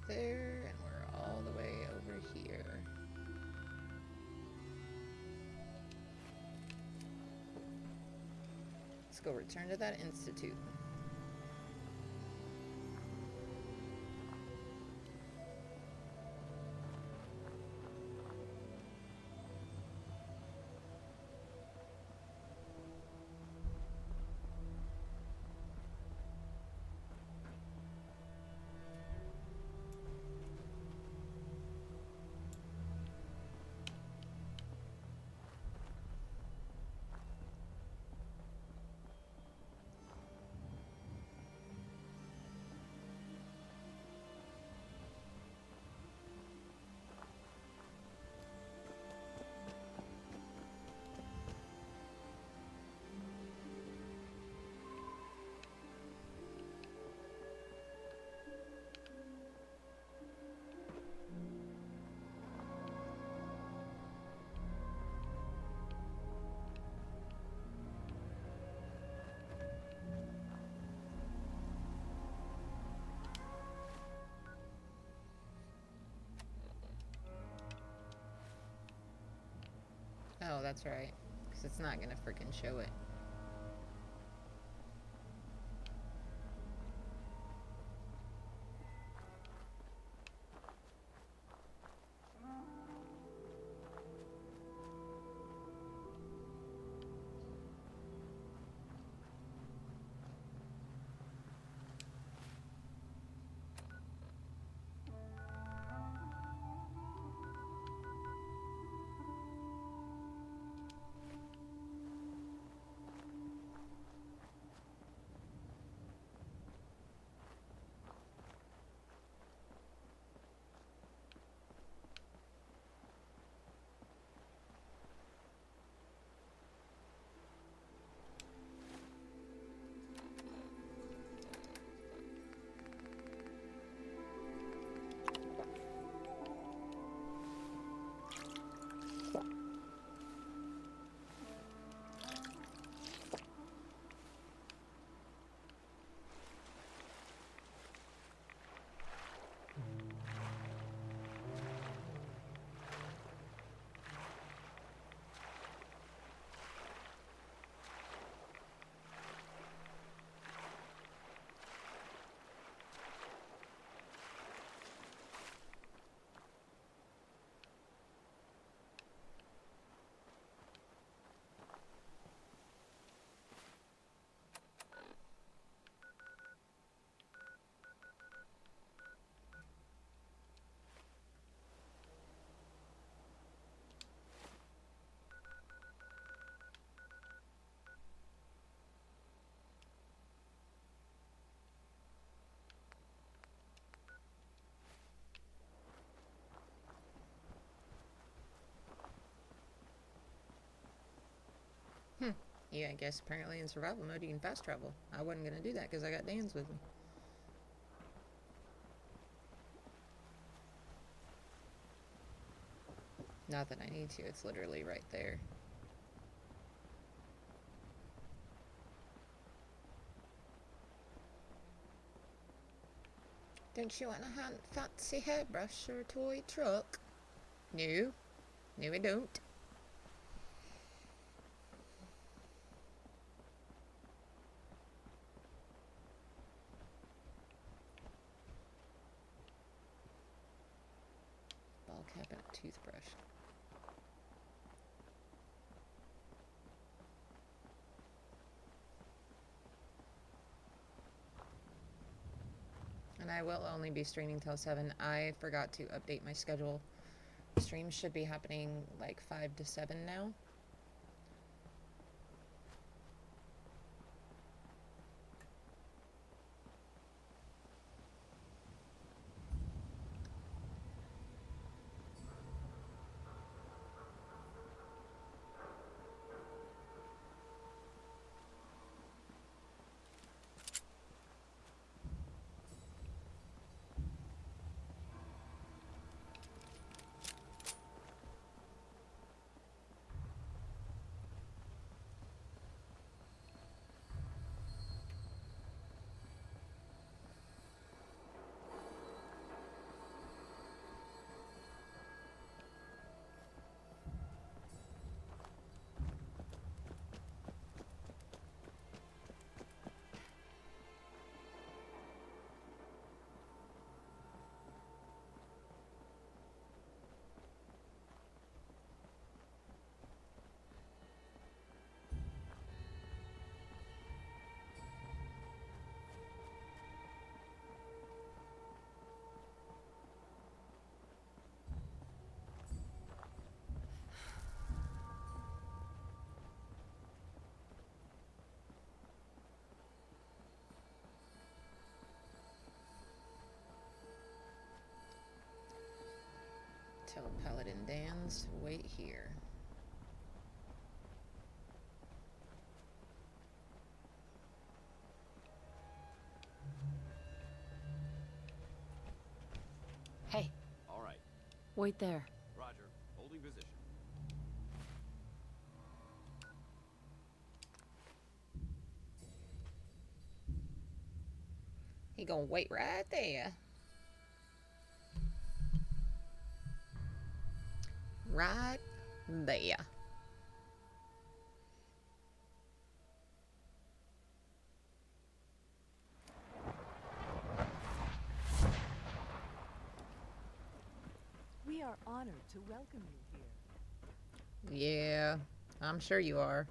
there, and we're all the way over here. Let's go return to that institute. Oh, that's right. Because it's not gonna freaking show it. Yeah, I guess apparently in survival mode you can fast travel. I wasn't gonna do that because I got Dan's with me. Not that I need to, it's literally right there. Don't you want a fancy hairbrush or a toy truck? No. No, I don't. Ball cap and a toothbrush. And I will only be streaming till 7. I forgot to update my schedule. Streams should be happening like 5 to 7 now. Paladin Dan's wait here. Hey, All right. wait there. Roger. Holding position. He gonna wait right there. Right there. We are honored to welcome you here. Yeah, I'm sure you are.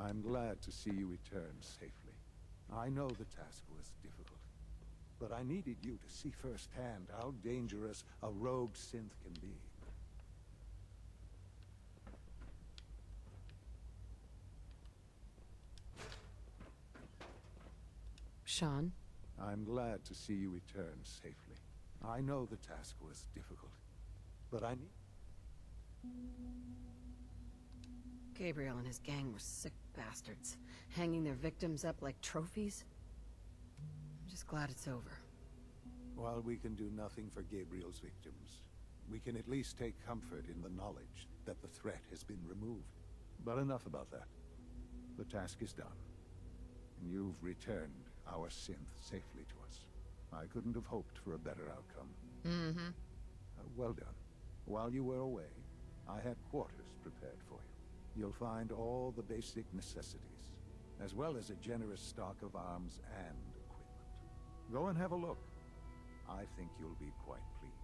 I'm glad to see you return safely. I know the task was difficult, but I needed you to see firsthand how dangerous a rogue synth can be. Sean? I'm glad to see you return safely. I know the task was difficult, but I need... Gabriel and his gang were sick bastards, hanging their victims up like trophies. I'm just glad it's over. While we can do nothing for Gabriel's victims, we can at least take comfort in the knowledge that the threat has been removed. But enough about that. The task is done. And you've returned our synth safely to us. I couldn't have hoped for a better outcome. Mm-hmm. Well done. While you were away, I had quarters prepared for you. You'll find all the basic necessities, as well as a generous stock of arms and equipment. Go and have a look. I think you'll be quite pleased.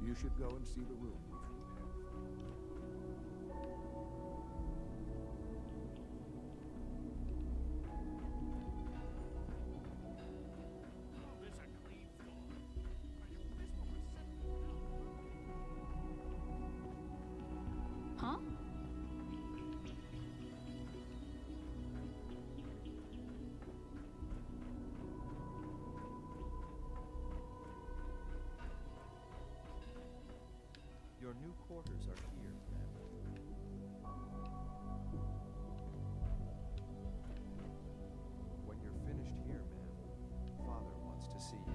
You should go and see the room we've prepared. Huh? Your new quarters are here, ma'am. When you're finished here, ma'am, Father wants to see you.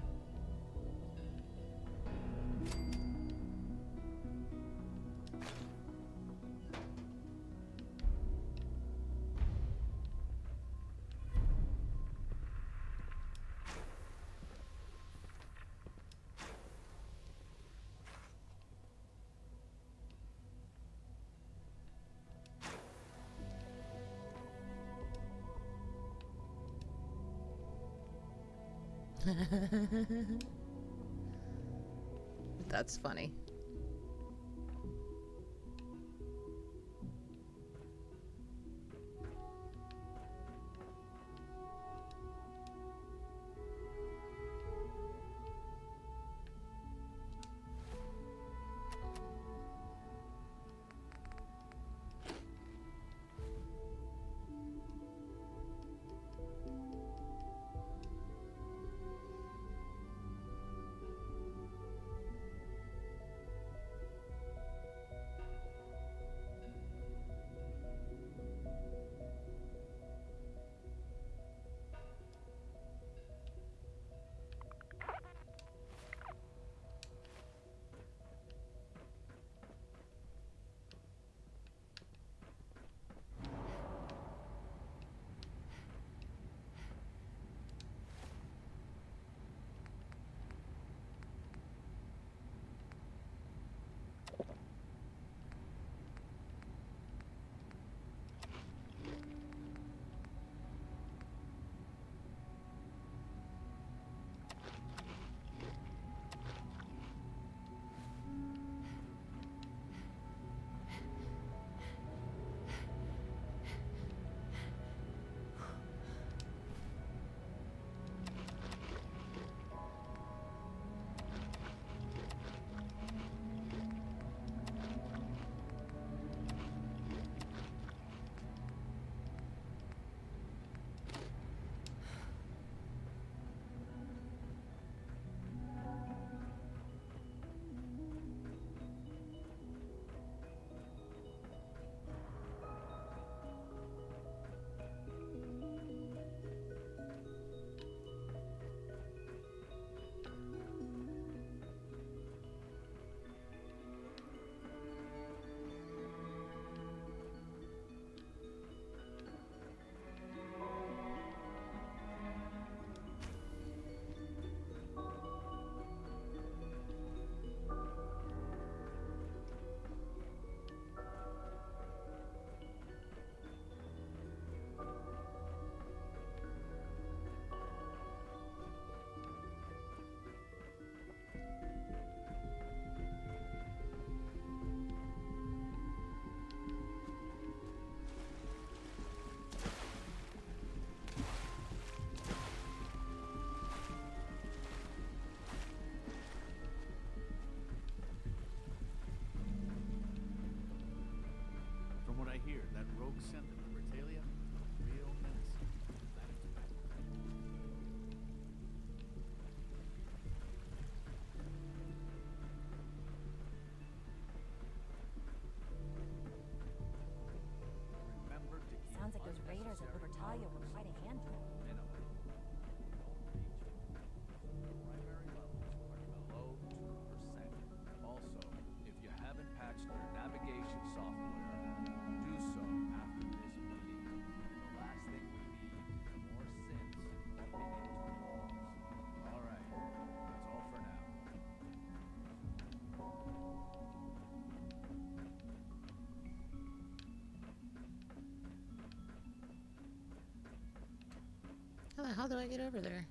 That's funny. hear that rogue sentiment, Bertalia, real menace. Remember to keep Sounds like those raiders at Libertalia were quite a handful. minimum. Primary levels are below 2%. Also, if you haven't patched your navigation software, do so after this meeting. The last thing we need is more synths bumping into walls. All right, that's all for now. How the hell do I get over there?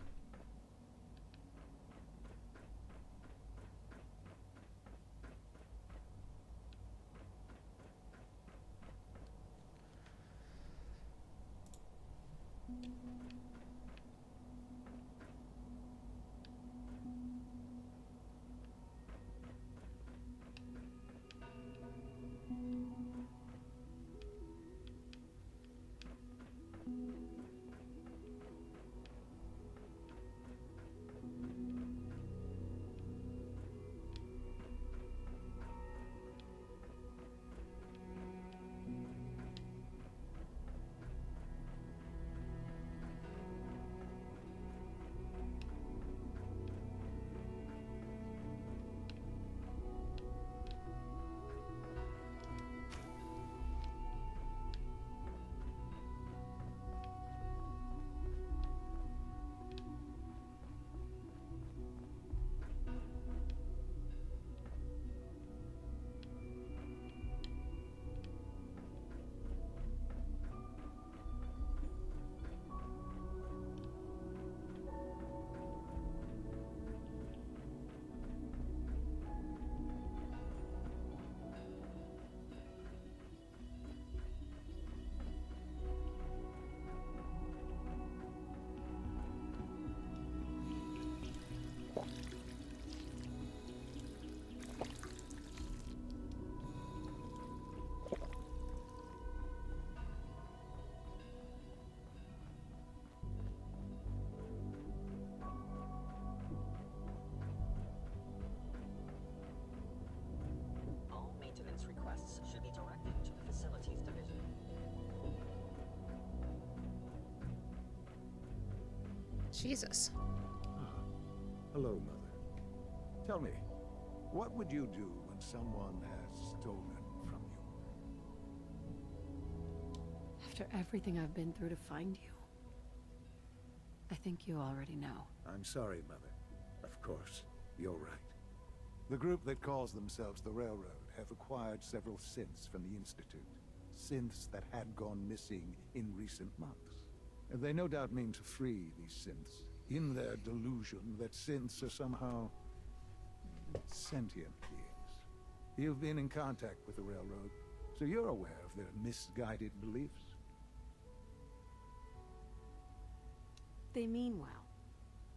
All maintenance requests should be directed to the Facilities Division. Jesus. Hello, Mother. Tell me, what would you do when someone has stolen from you? After everything I've been through to find you, I think you already know. I'm sorry, Mother. Of course, you're right. The group that calls themselves the Railroad have acquired several synths from the Institute. Synths that had gone missing in recent months. And they no doubt mean to free these synths, in their delusion that synths are somehow sentient beings. You've been in contact with the Railroad, so you're aware of their misguided beliefs. They mean well.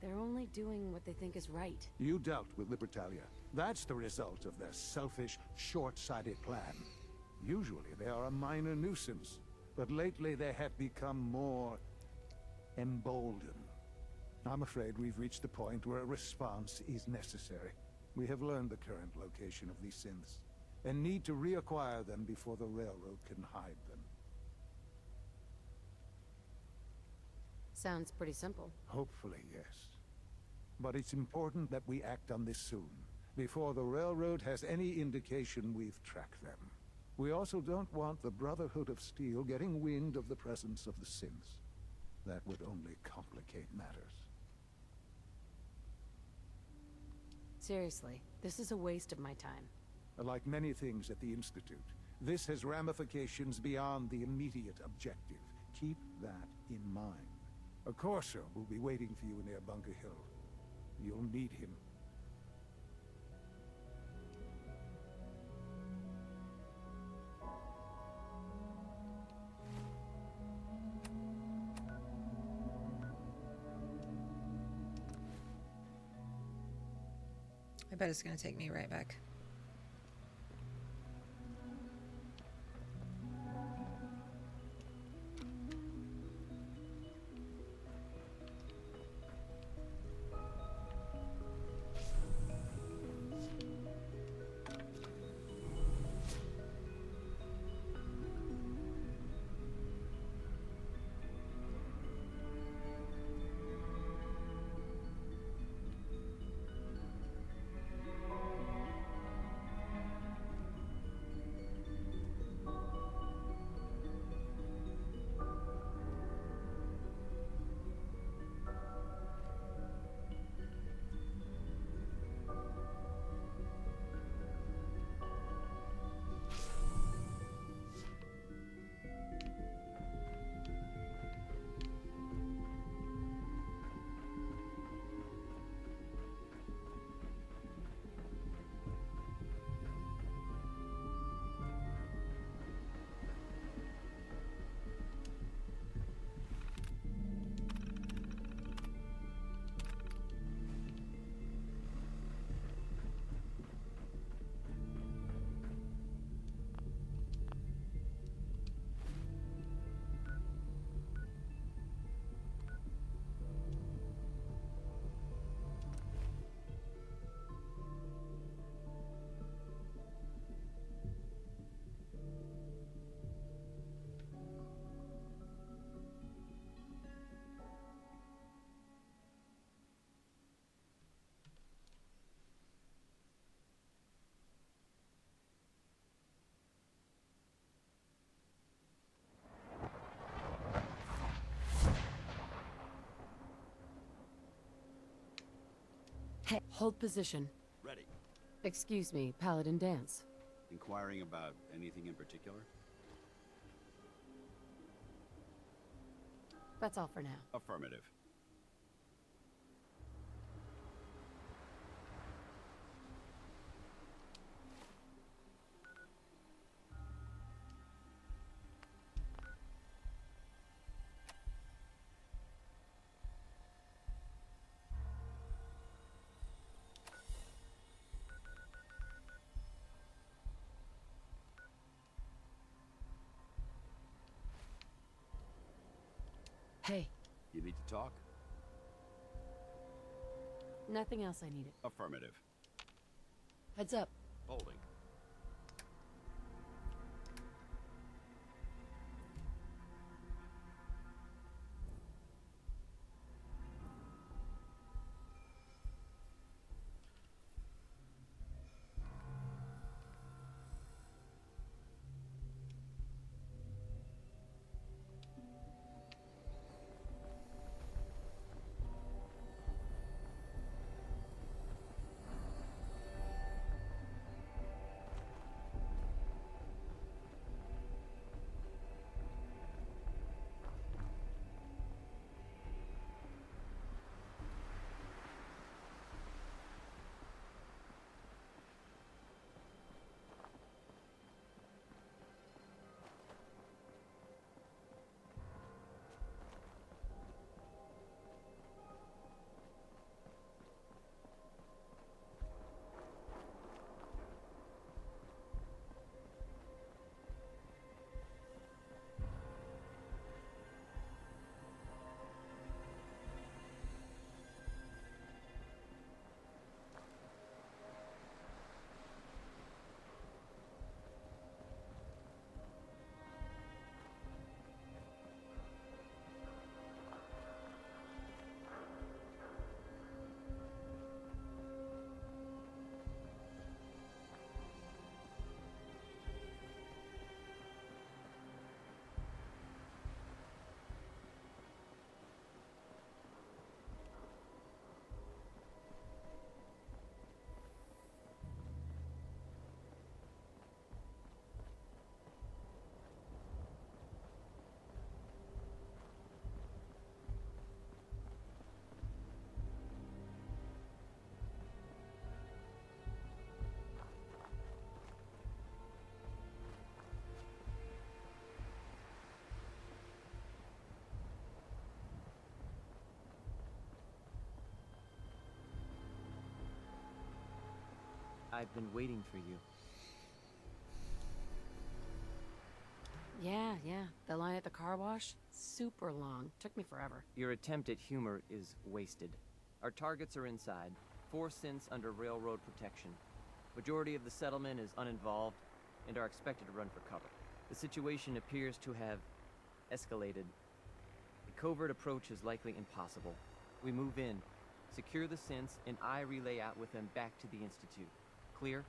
They're only doing what they think is right. You dealt with Libertalia. That's the result of their selfish, short-sighted plan. Usually they are a minor nuisance, but lately they have become more emboldened. I'm afraid we've reached the point where a response is necessary. We have learned the current location of these synths, and need to reacquire them before the Railroad can hide them. Sounds pretty simple. Hopefully, yes. But it's important that we act on this soon, before the Railroad has any indication we've tracked them. We also don't want the Brotherhood of Steel getting wind of the presence of the synths. That would only complicate matters. Seriously, this is a waste of my time. Like many things at the Institute, this has ramifications beyond the immediate objective. Keep that in mind. A Corso will be waiting for you near Bunker Hill. You'll need him. I bet it's gonna take me right back. Hey, hold position. Ready. Excuse me, Paladin Dance. Inquiring about anything in particular? That's all for now. Affirmative. Hey, You need to talk? nothing else I needed. Affirmative. Heads up. Holding. I've been waiting for you. Yeah. The line at the car wash? Super long. Took me forever. Your attempt at humor is wasted. Our targets are inside, 4 synths under railroad protection. Majority of the settlement is uninvolved and are expected to run for cover. The situation appears to have escalated. A covert approach is likely impossible. We move in, secure the synths, and I relay out with them back to the Institute. Clear?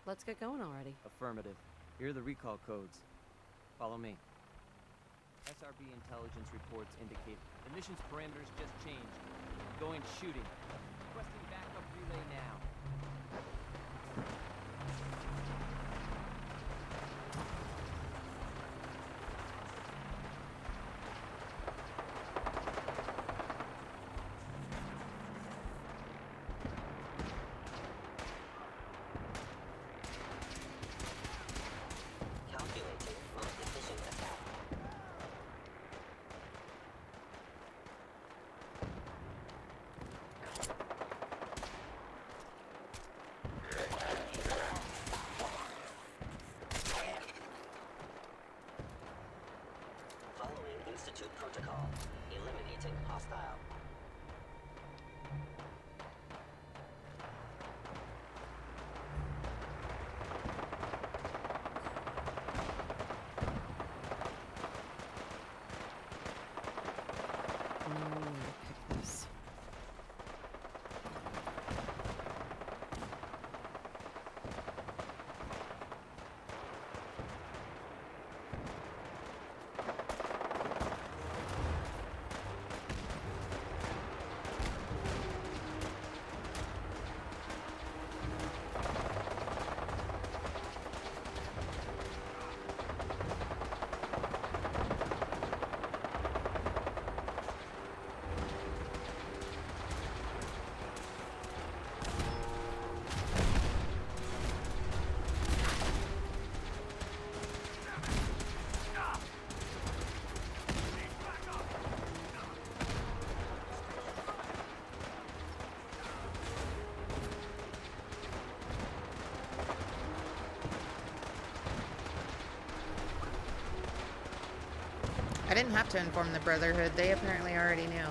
Let's get going already. Affirmative. Here are the recall codes. Follow me. SRB intelligence reports indicate the mission's parameters just changed. Going shooting. Requesting backup relay now. Calculating for efficient attack. didn't have to inform the Brotherhood. They apparently already knew.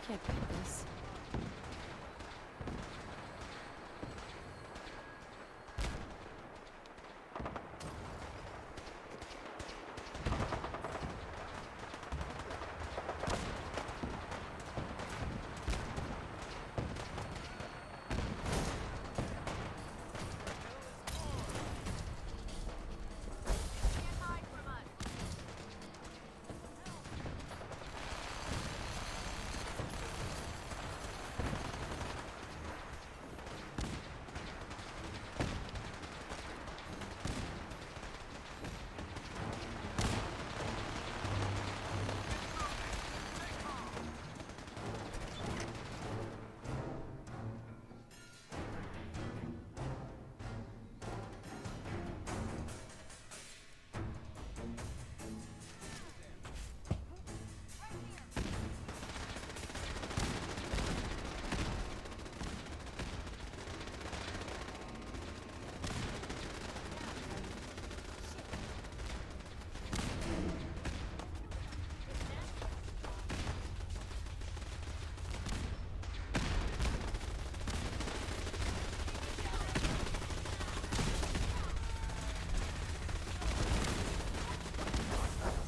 Can't beat this.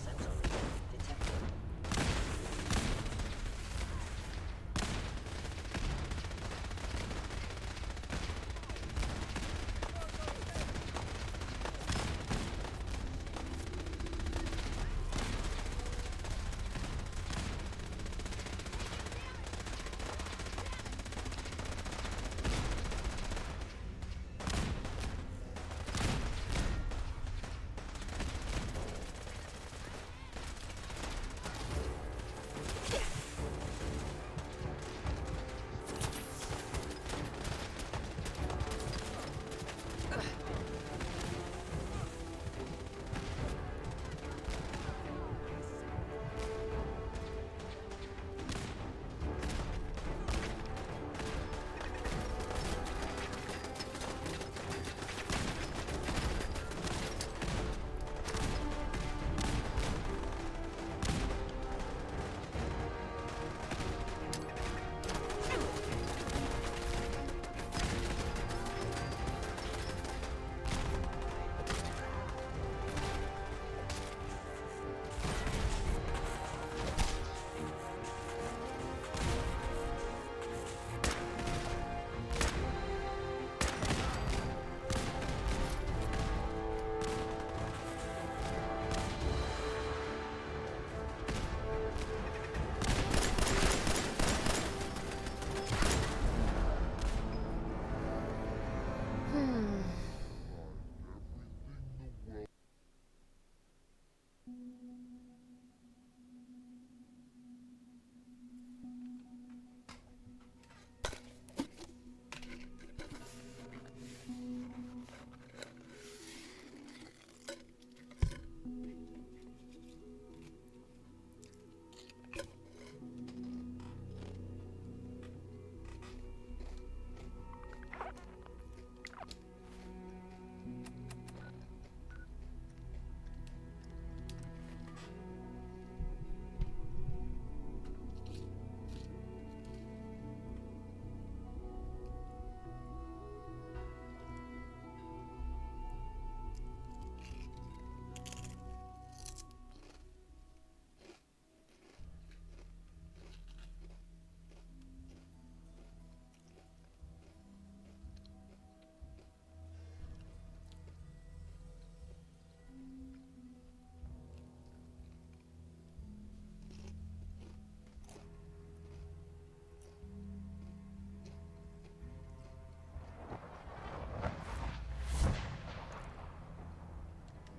Sensor reading detected.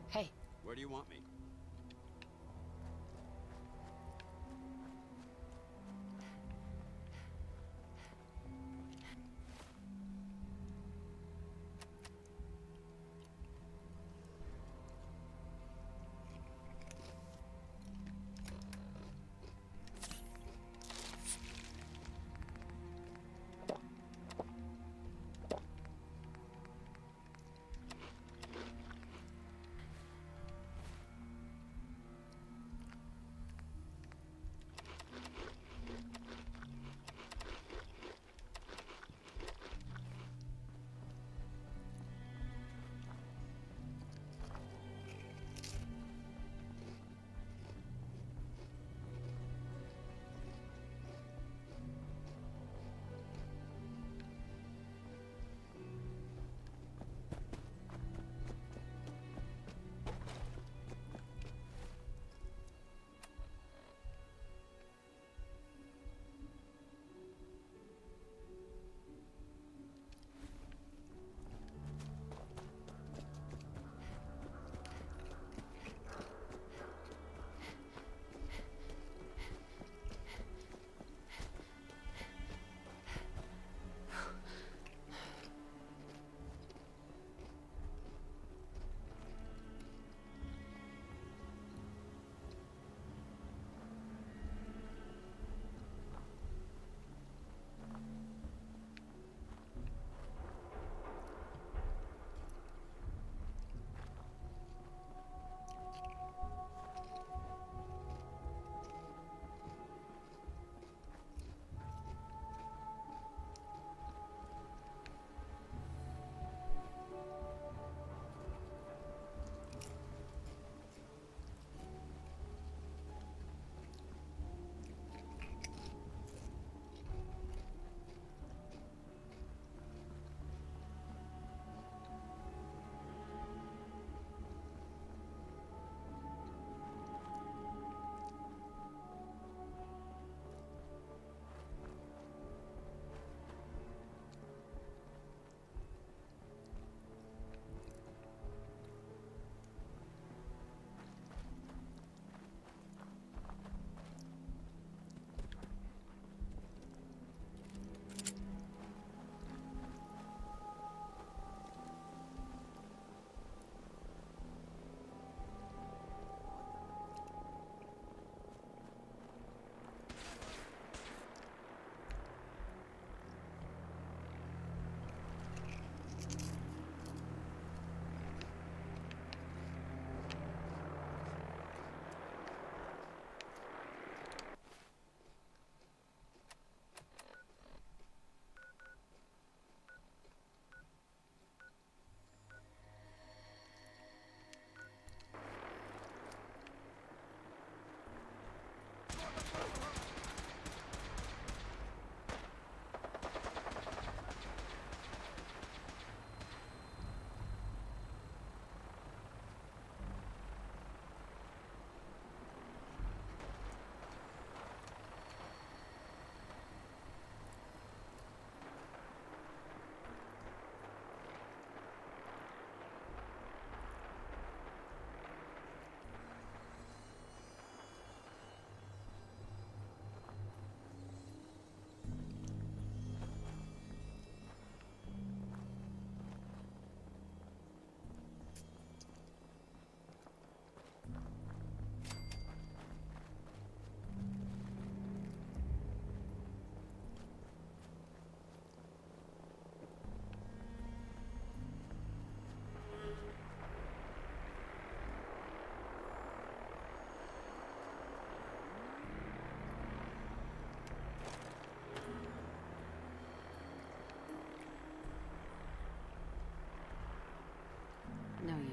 Hey, Where do you want me?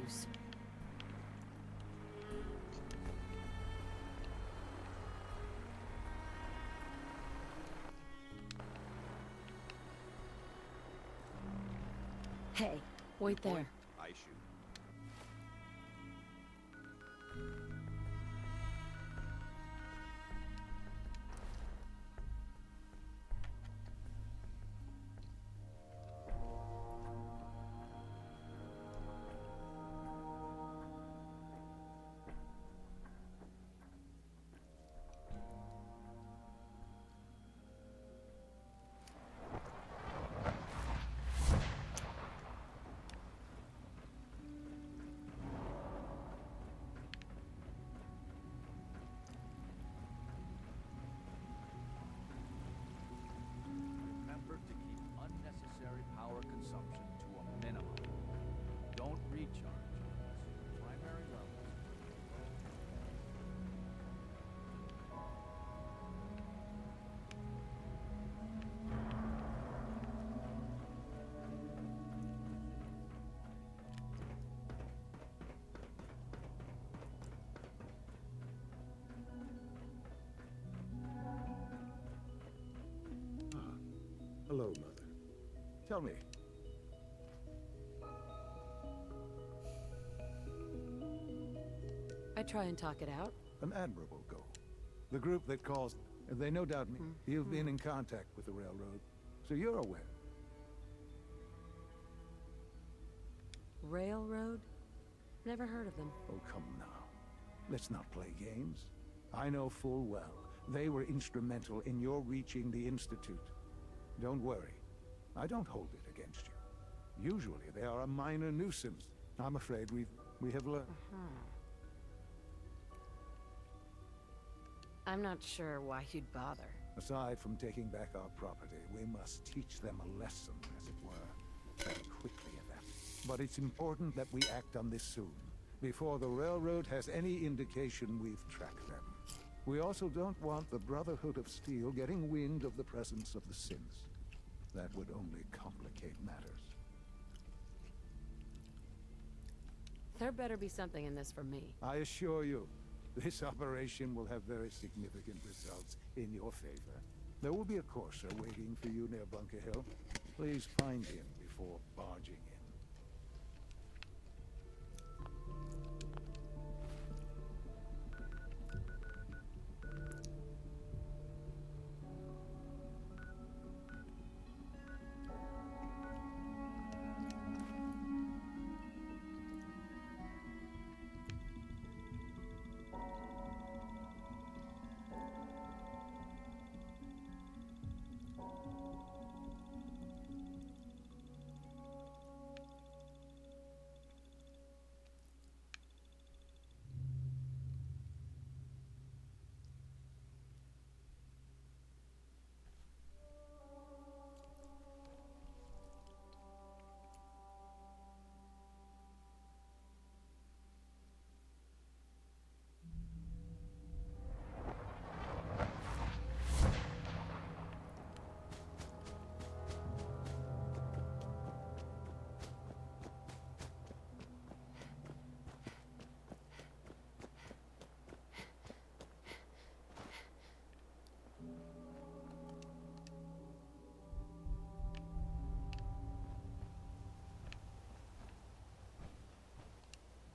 use. Hey, wait there. I shoot. Remember to keep unnecessary power consumption to a minimum. Don't recharge. Primary levels. Hello, Mother. Tell me, I try and talk it out. an admirable goal. The group that calls, they no doubt me. You've been in contact with the railroad, so you're aware. Railroad? Never heard of them. Oh, come now. Let's not play games. I know full well they were instrumental in your reaching the Institute. Don't worry. I don't hold it against you. Usually they are a minor nuisance. I'm afraid we have learned. I'm not sure why you'd bother. Aside from taking back our property, we must teach them a lesson, as it were. Very quickly at that. But it's important that we act on this soon, before the railroad has any indication we've tracked them. We also don't want the Brotherhood of Steel getting wind of the presence of the synths. That would only complicate matters. There better be something in this for me. I assure you, this operation will have very significant results in your favor. There will be a courser waiting for you near Bunker Hill. Please find him before barging in.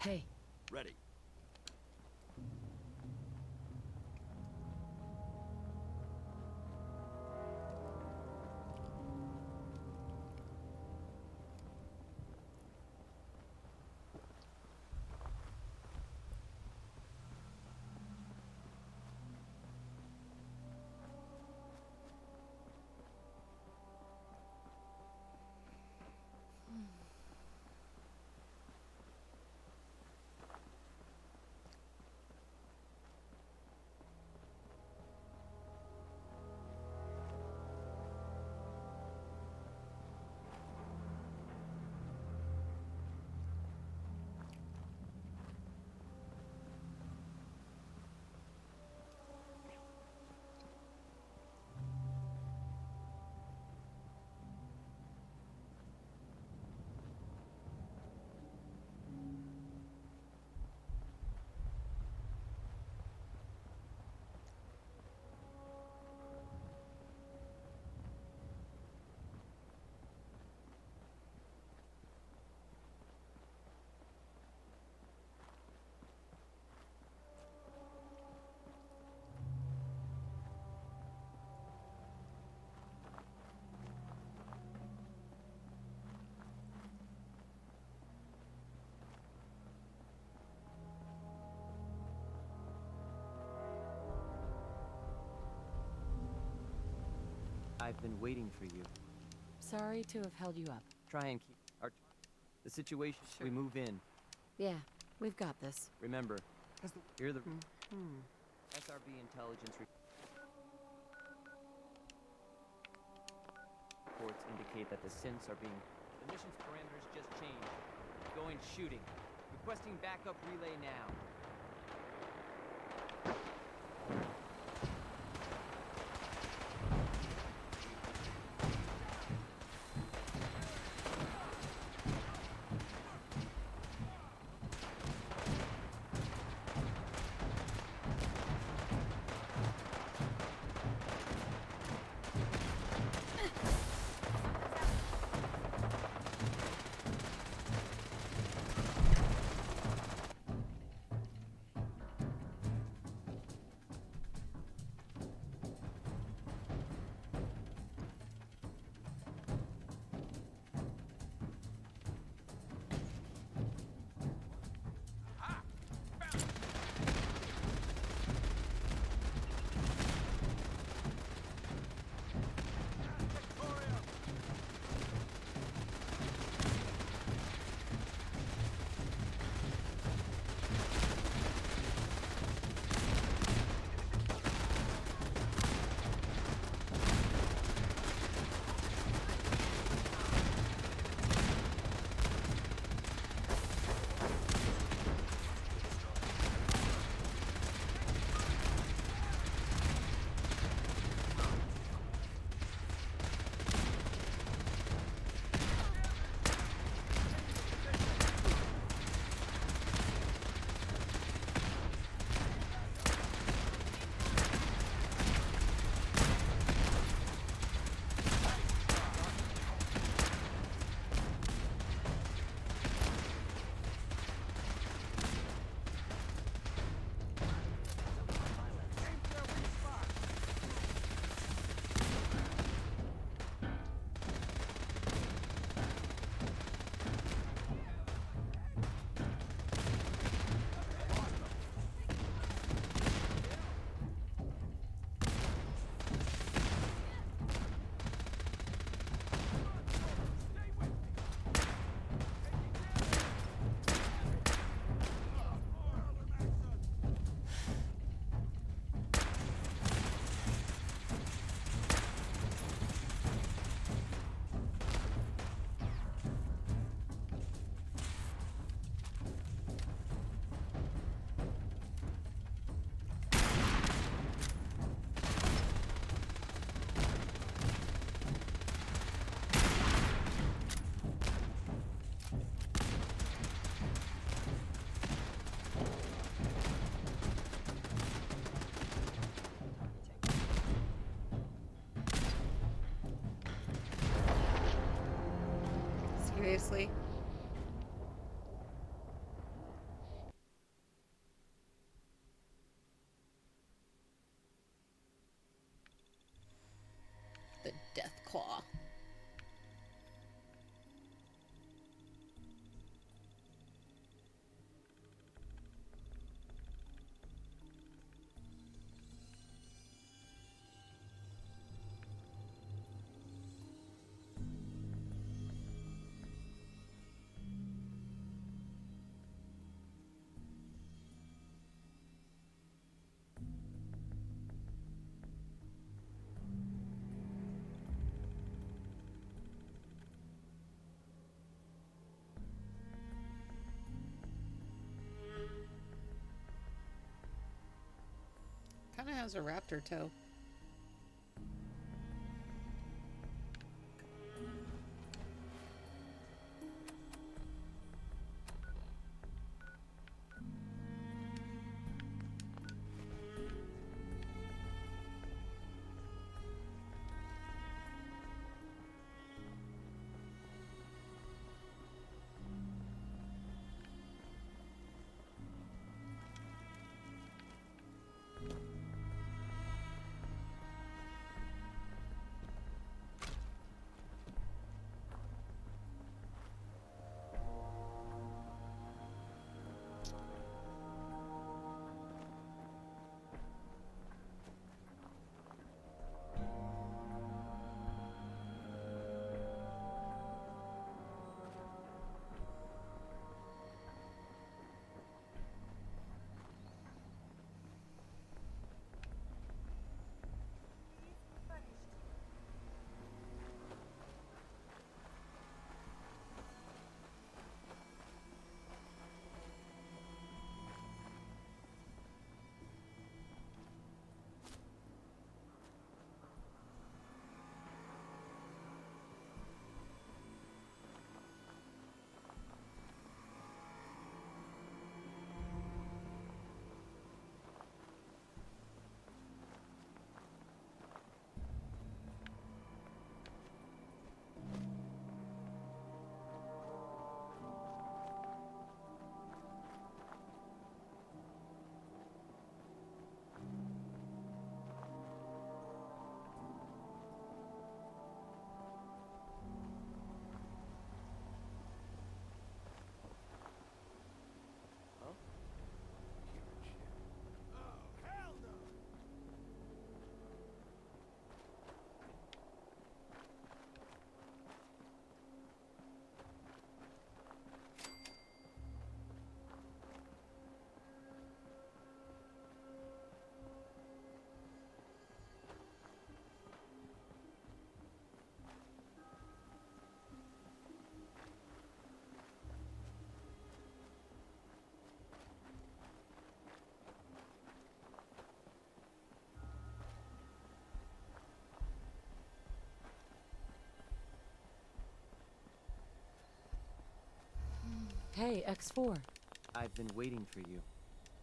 Hey, Ready. I've been waiting for you. Sorry to have held you up. Try and keep our... The situation, we move in. Yeah, we've got this. Remember, you're the... Hmm. SRB intelligence reports indicate that the synths are being... The mission's parameters just changed. Going shooting. Requesting backup relay now. Seriously? The Death Claw. Kinda has a raptor toe. Hey, X4. I've been waiting for you.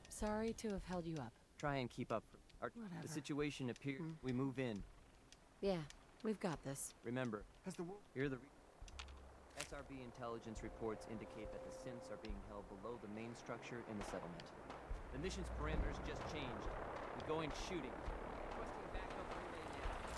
Sorry to have held you up. Try and keep up. Whatever. The situation appears. We move in. Yeah, we've got this. Remember, here the SRB intelligence reports indicate that the synths are being held below the main structure in the settlement. The mission's parameters just changed. We're going shooting. Requesting backup relay now.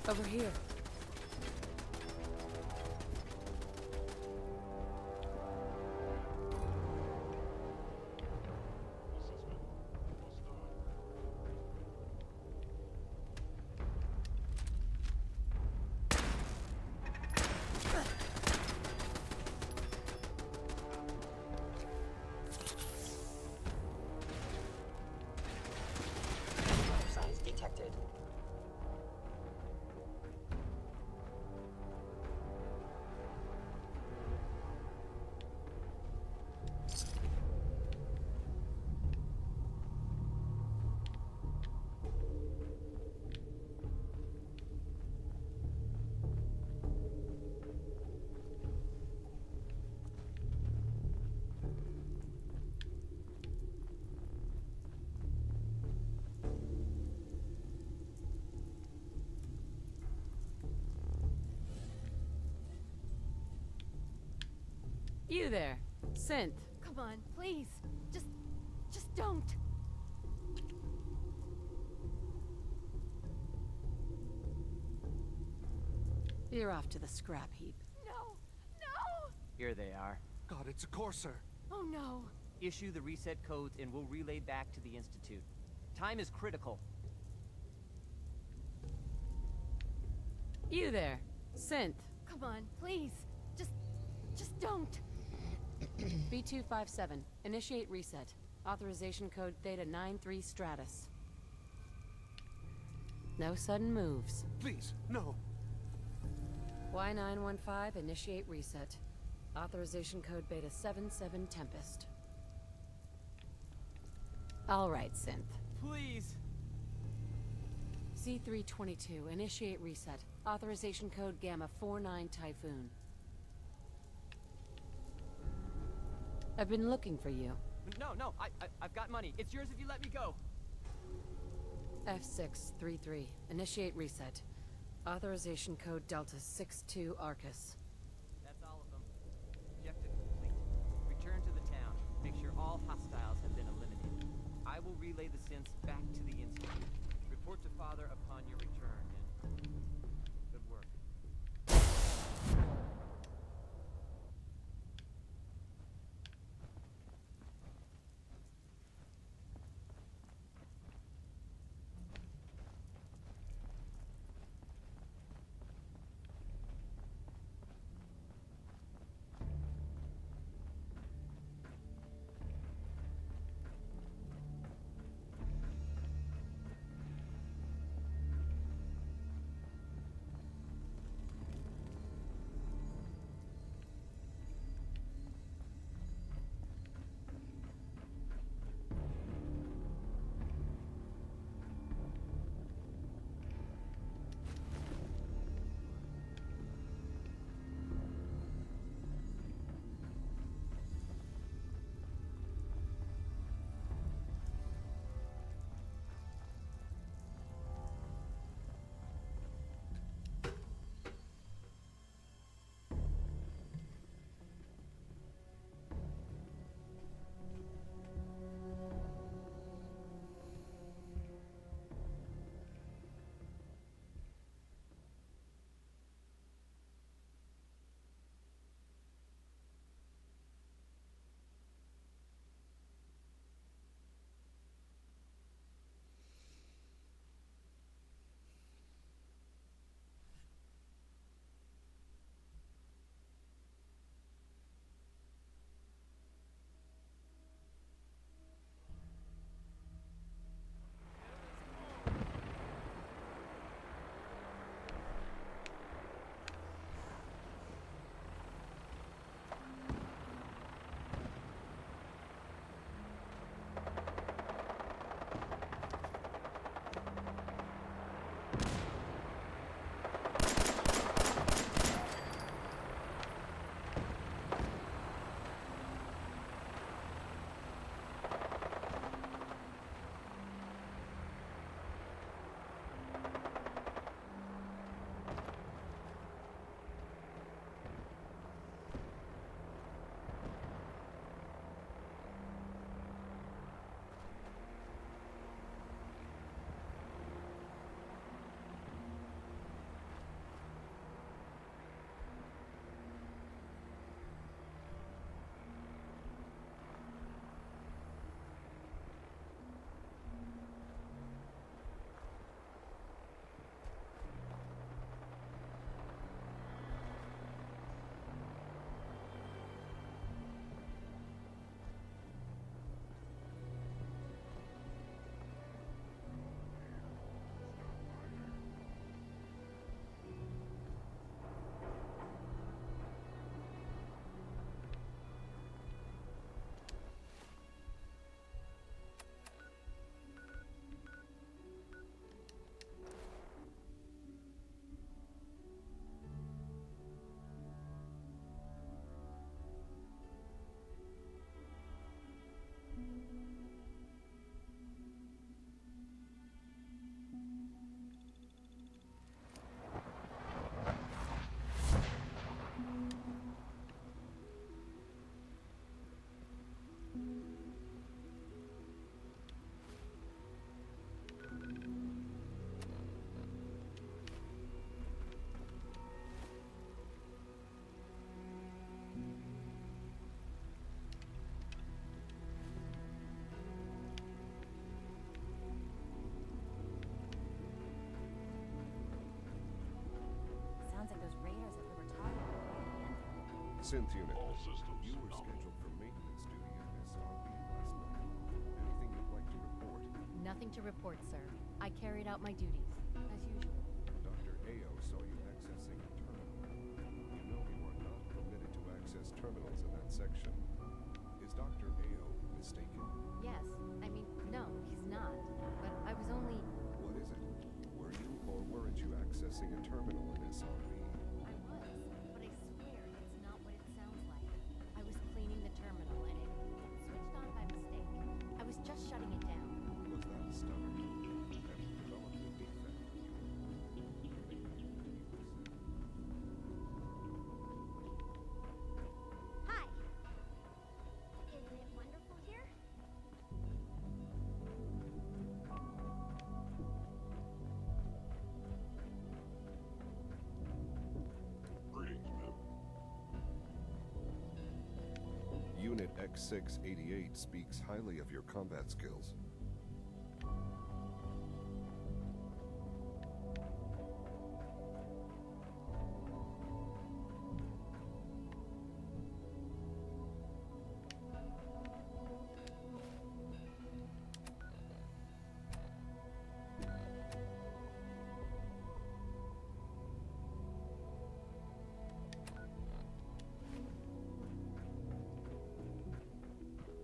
Over here. Signs detected. You there, Synth. Come on, please. Just don't. You're off to the scrap heap. No! No! Here they are. God, it's a Corsair. Oh no. Issue the reset codes and we'll relay back to the Institute. Time is critical. You there, Synth. Come on, please. Just don't. B257, initiate reset. Authorization code Theta 93 Stratus. No sudden moves. Please, no. Y915, initiate reset. Authorization code Beta 77 Tempest. All right, Synth. Please! C322, initiate reset. Authorization code Gamma 49 Typhoon. I've been looking for you. No, I've got money. It's yours if you let me go. F633, initiate reset. Authorization code Delta 62 Arcus. That's all of them. Objective complete. Return to the town. Make sure all hostiles have been eliminated. I will relay the synths back to the Institute. Report to Father upon your return, and good work. Synth unit. All systems you were scheduled for maintenance duty at SRB last night. Anything you'd like to report? Nothing to report, sir. I carried out my duties, as usual. Dr. Ao saw you accessing a terminal. You know you are not permitted to access terminals in that section. Is Dr. Ao mistaken? Yes. I mean, no, he's not. But I was only... What is it? Were you or weren't you accessing a terminal in SRB? I was, but I swear it's not what it sounds like. I was cleaning the terminal and it switched on by mistake. I was just shutting it down. Was that a stutter? Have you developed a defect? Hi! Isn't it wonderful here? Unit X688 speaks highly of your combat skills.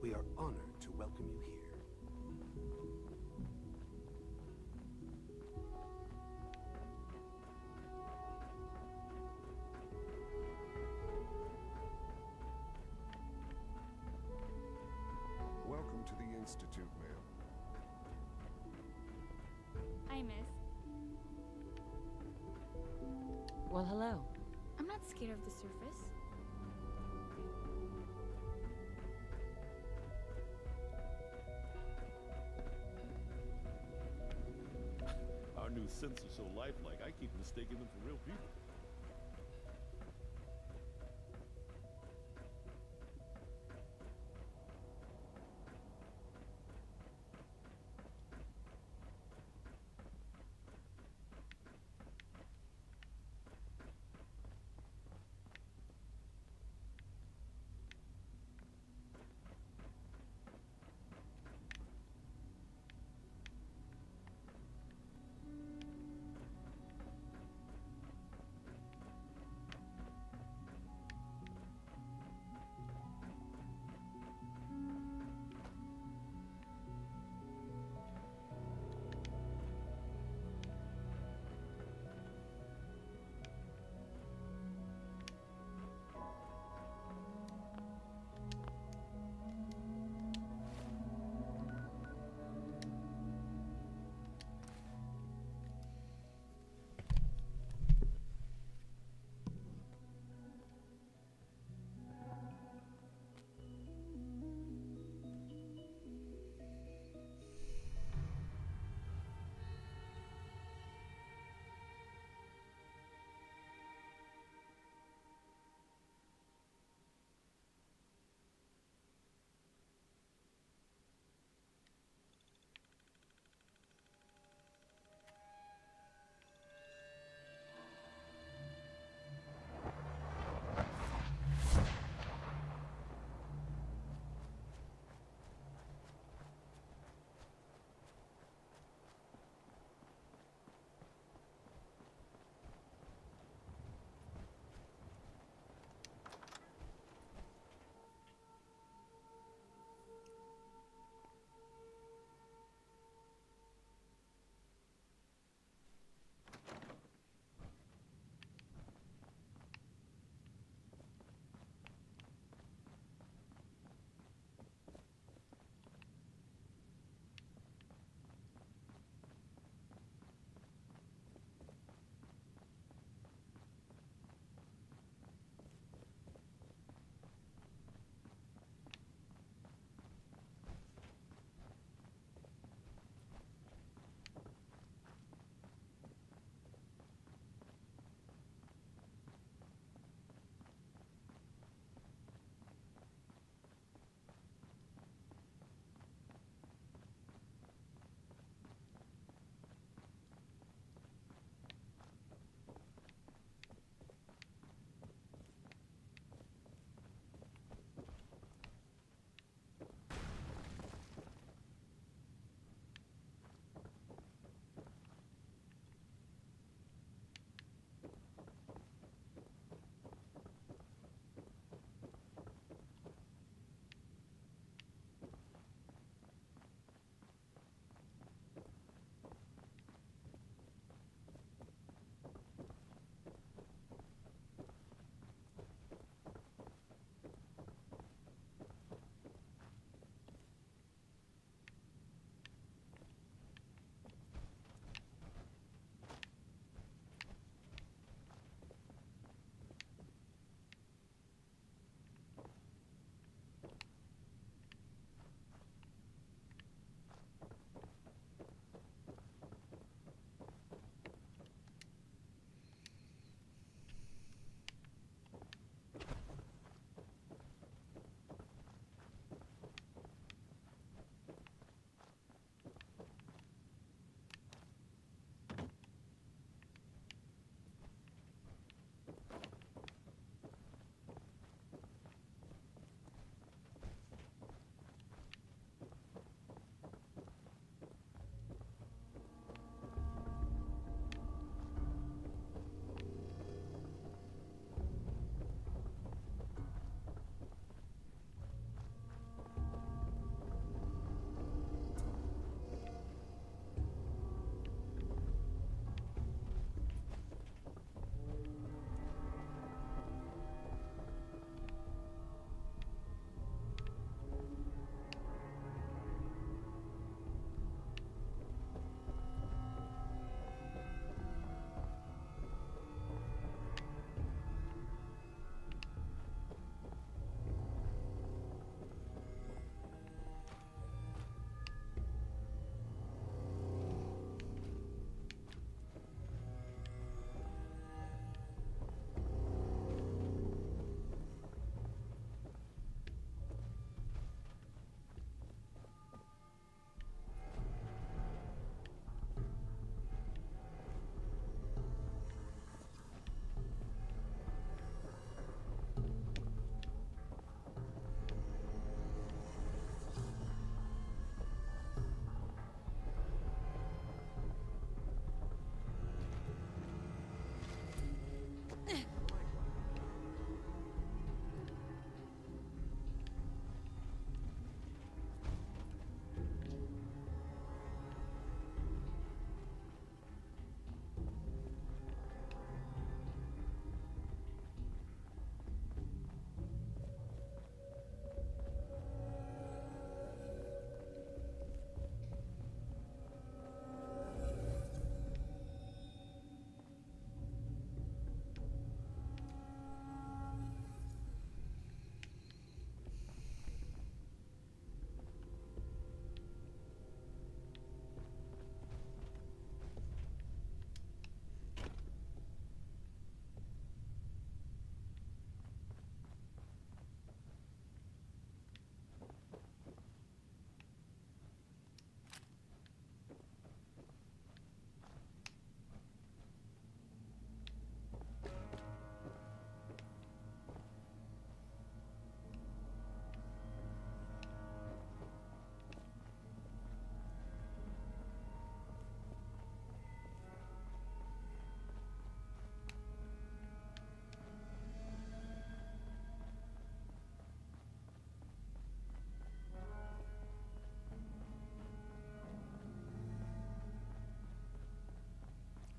We are honored to welcome you here. Welcome to the Institute, ma'am. Hi, miss. Well, hello. I'm not scared of the surface. Our new synths are so lifelike, I keep mistaking them for real people.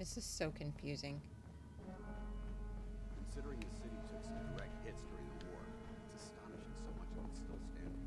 This is so confusing. Considering the city took some direct hits during the war, it's astonishing so much of it's still standing.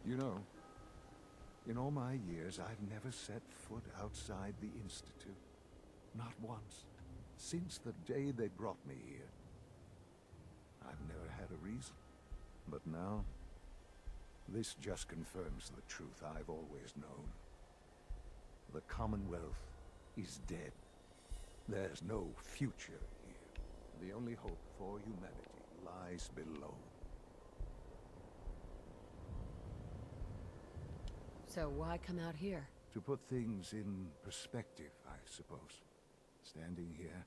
You know, in all my years, I've never set foot outside the Institute. Not once. Since the day they brought me here. I've never had a reason. But now, this just confirms the truth I've always known. The Commonwealth is dead. There's no future here. The only hope for humanity lies below. So why come out here? To put things in perspective, I suppose. Standing here,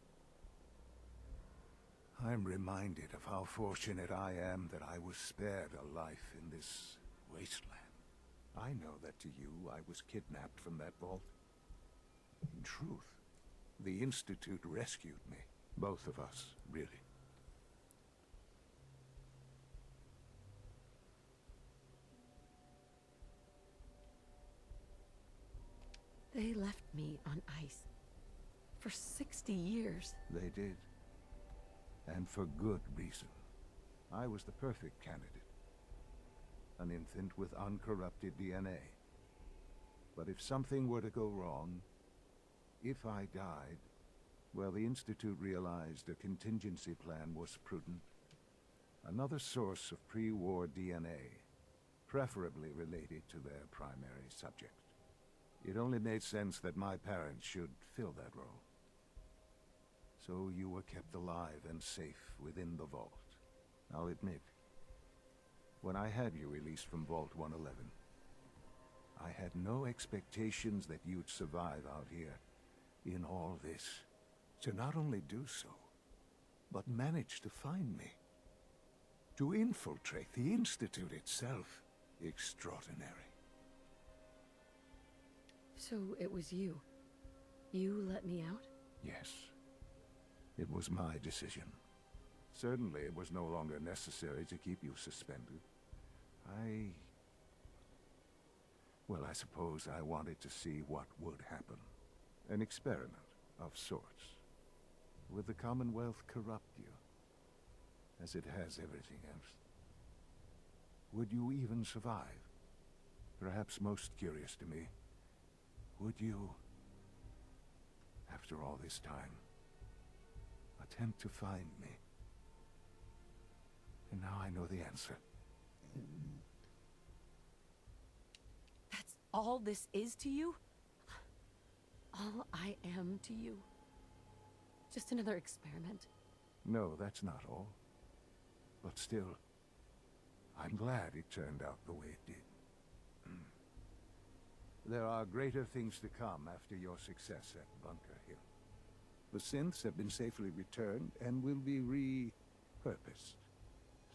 I'm reminded of how fortunate I am that I was spared a life in this wasteland. I know that to you, I was kidnapped from that vault. In truth, the Institute rescued me. Both of us, really. They left me on ice. For 60 years. They did. And for good reason. I was the perfect candidate. An infant with uncorrupted DNA. But if something were to go wrong, if I died, well, the Institute realized a contingency plan was prudent. Another source of pre-war DNA, preferably related to their primary subject. It only made sense that my parents should fill that role. So you were kept alive and safe within the vault. I'll admit, when I had you released from Vault 111, I had no expectations that you'd survive out here in all this. To not only do so, but manage to find me. To infiltrate the Institute itself. Extraordinary. So it was you. You let me out? Yes. It was my decision. Certainly it was no longer necessary to keep you suspended. Well, I suppose I wanted to see what would happen. An experiment of sorts. Would the Commonwealth corrupt you? As it has everything else? Would you even survive? Perhaps most curious to me, would you, after all this time, attempt to find me? And now I know the answer. That's all this is to you? All I am to you? Just another experiment? No, that's not all. But still, I'm glad it turned out the way it did. There are greater things to come after your success at Bunker Hill. The synths have been safely returned and will be repurposed.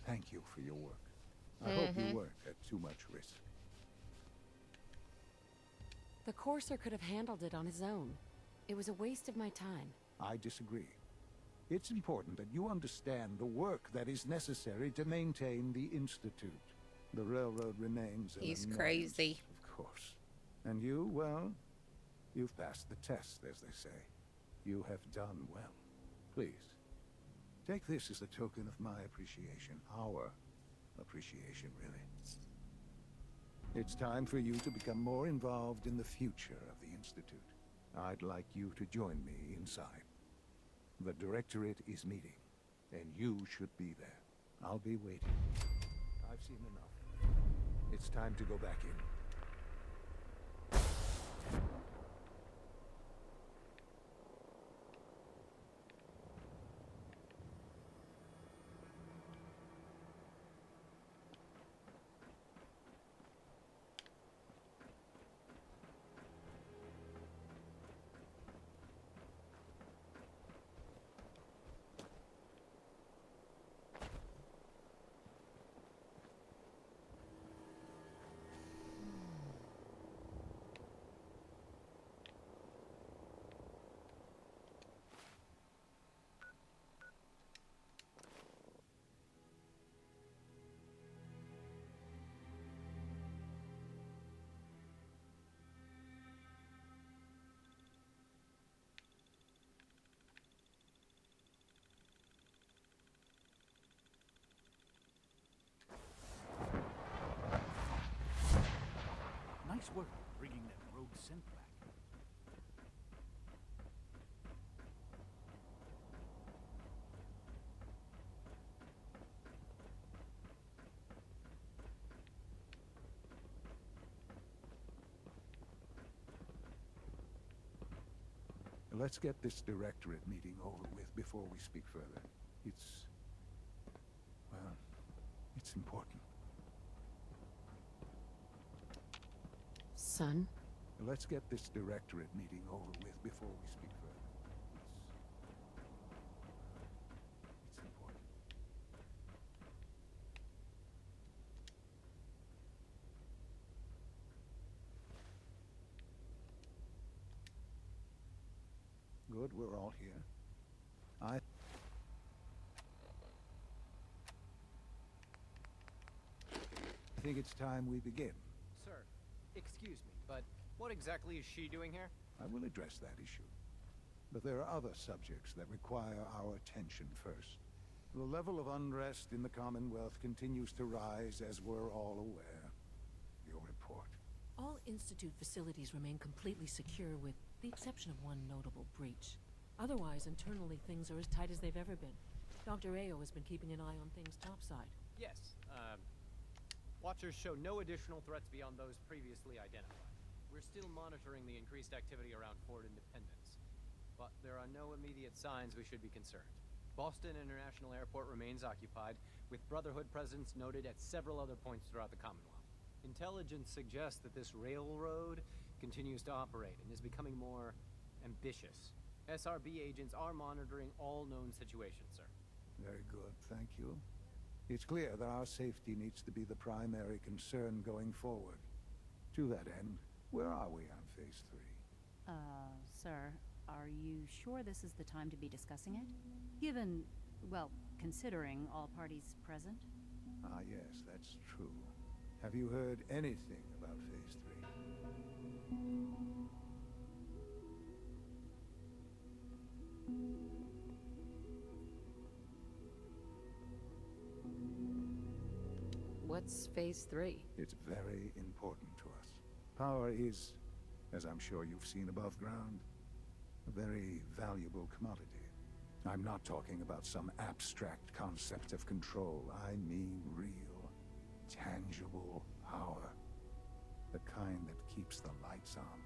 Thank you for your work. I hope you weren't at too much risk. The Courser could have handled it on his own. It was a waste of my time. I disagree. It's important that you understand the work that is necessary to maintain the Institute. The railroad remains an He's annoyance, crazy. Of course. And you, well, you've passed the test, as they say. You have done well. Please, take this as a token of my appreciation. Our appreciation, really. It's time for you to become more involved in the future of the Institute. I'd like you to join me inside. The Directorate is meeting, and you should be there. I'll be waiting. I've seen enough. It's time to go back in. Nice work bringing that rogue synth back. Let's get this directorate meeting over with before we speak further. Well, it's important. Son? Let's get this directorate meeting over with before we speak further. It's important. Good, we're all here. I think it's time we begin. Sir, excuse me, but what exactly is she doing here? I will address that issue. But there are other subjects that require our attention first. The level of unrest in the Commonwealth continues to rise, as we're all aware. Your report. All Institute facilities remain completely secure with the exception of one notable breach. Otherwise, internally, things are as tight as they've ever been. Dr. Ao has been keeping an eye on things topside. Yes, Watchers show no additional threats beyond those previously identified. We're still monitoring the increased activity around Fort Independence, but there are no immediate signs we should be concerned. Boston International Airport remains occupied, with Brotherhood presence noted at several other points throughout the Commonwealth. Intelligence suggests that this railroad continues to operate and is becoming more ambitious. SRB agents are monitoring all known situations, sir. Very good, thank you. It's clear that our safety needs to be the primary concern going forward. To that end, where are we on Phase 3? Sir, are you sure this is the time to be discussing it? Given, well, considering all parties present? Ah, yes, that's true. Have you heard anything about Phase 3? What's Phase 3? It's very important to us. Power is, as I'm sure you've seen above ground, a very valuable commodity. I'm not talking about some abstract concept of control. I mean real, tangible power. The kind that keeps the lights on.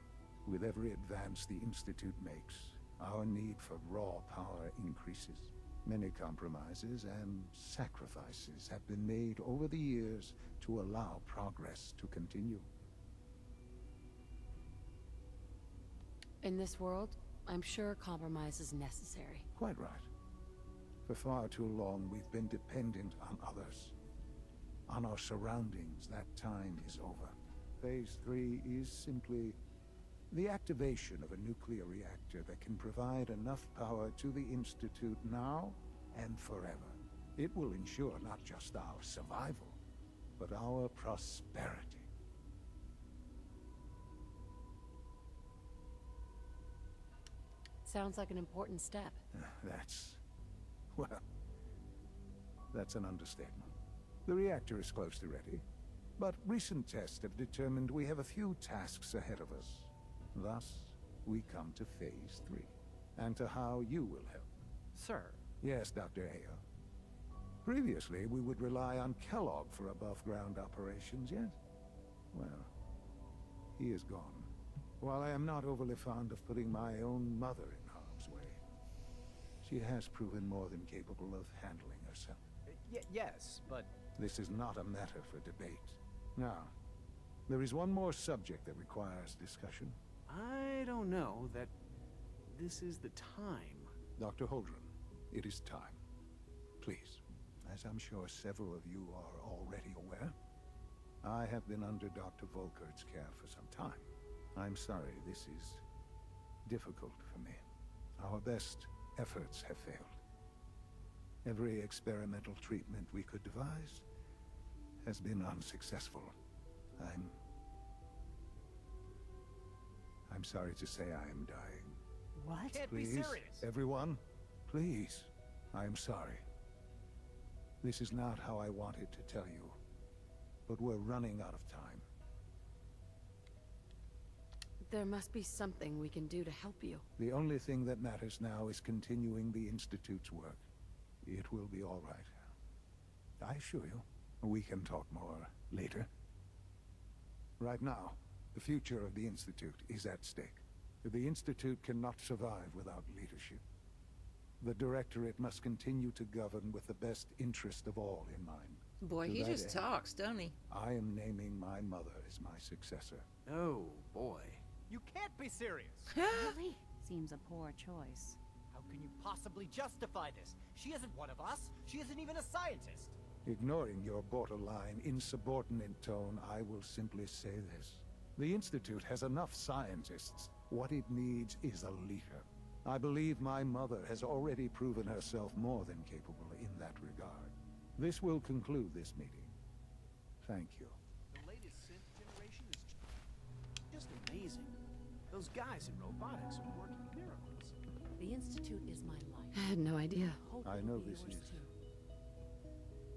With every advance the Institute makes, our need for raw power increases. Many compromises and sacrifices have been made over the years to allow progress to continue. In this world, I'm sure compromise is necessary. Quite right. For far too long, we've been dependent on others. On our surroundings. That time is over. Phase 3 is simply the activation of a nuclear reactor that can provide enough power to the Institute now and forever. It will ensure not just our survival, but our prosperity. Sounds like an important step. That's an understatement. The reactor is close to ready, but recent tests have determined we have a few tasks ahead of us. Thus, we come to Phase 3, and to how you will help. Sir. Yes, Dr. Ao. Previously, we would rely on Kellogg for above-ground operations, yes? Well, he is gone. While I am not overly fond of putting my own mother in harm's way, she has proven more than capable of handling herself. Yes, but... This is not a matter for debate. Now, there is one more subject that requires discussion. I don't know that this is the time. Dr. Holdren, it is time. Please, as I'm sure several of you are already aware, I have been under Dr. Volkert's care for some time. I'm sorry, this is difficult for me. Our best efforts have failed. Every experimental treatment we could devise has been unsuccessful. I'm sorry to say I am dying. What? Can't Please, be serious. everyone, please. I am sorry. This is not how I wanted to tell you, but we're running out of time. There must be something we can do to help you. The only thing that matters now is continuing the Institute's work. It will be all right. I assure you, we can talk more later. Right now, the future of the Institute is at stake. The Institute cannot survive without leadership. The Directorate must continue to govern with the best interest of all in mind. Boy, To he that just end, talks, don't he? I am naming my mother as my successor. Oh, boy. You can't be serious! Really? Seems a poor choice. How can you possibly justify this? She isn't one of us. She isn't even a scientist. Ignoring your borderline, insubordinate tone, I will simply say this. The Institute has enough scientists. What it needs is a leader. I believe my mother has already proven herself more than capable in that regard. This will conclude this meeting. Thank you. The latest synth generation is just amazing. Those guys in robotics are working miracles. The Institute is my life. I had no idea. Hope I it'll know be this yours is... too.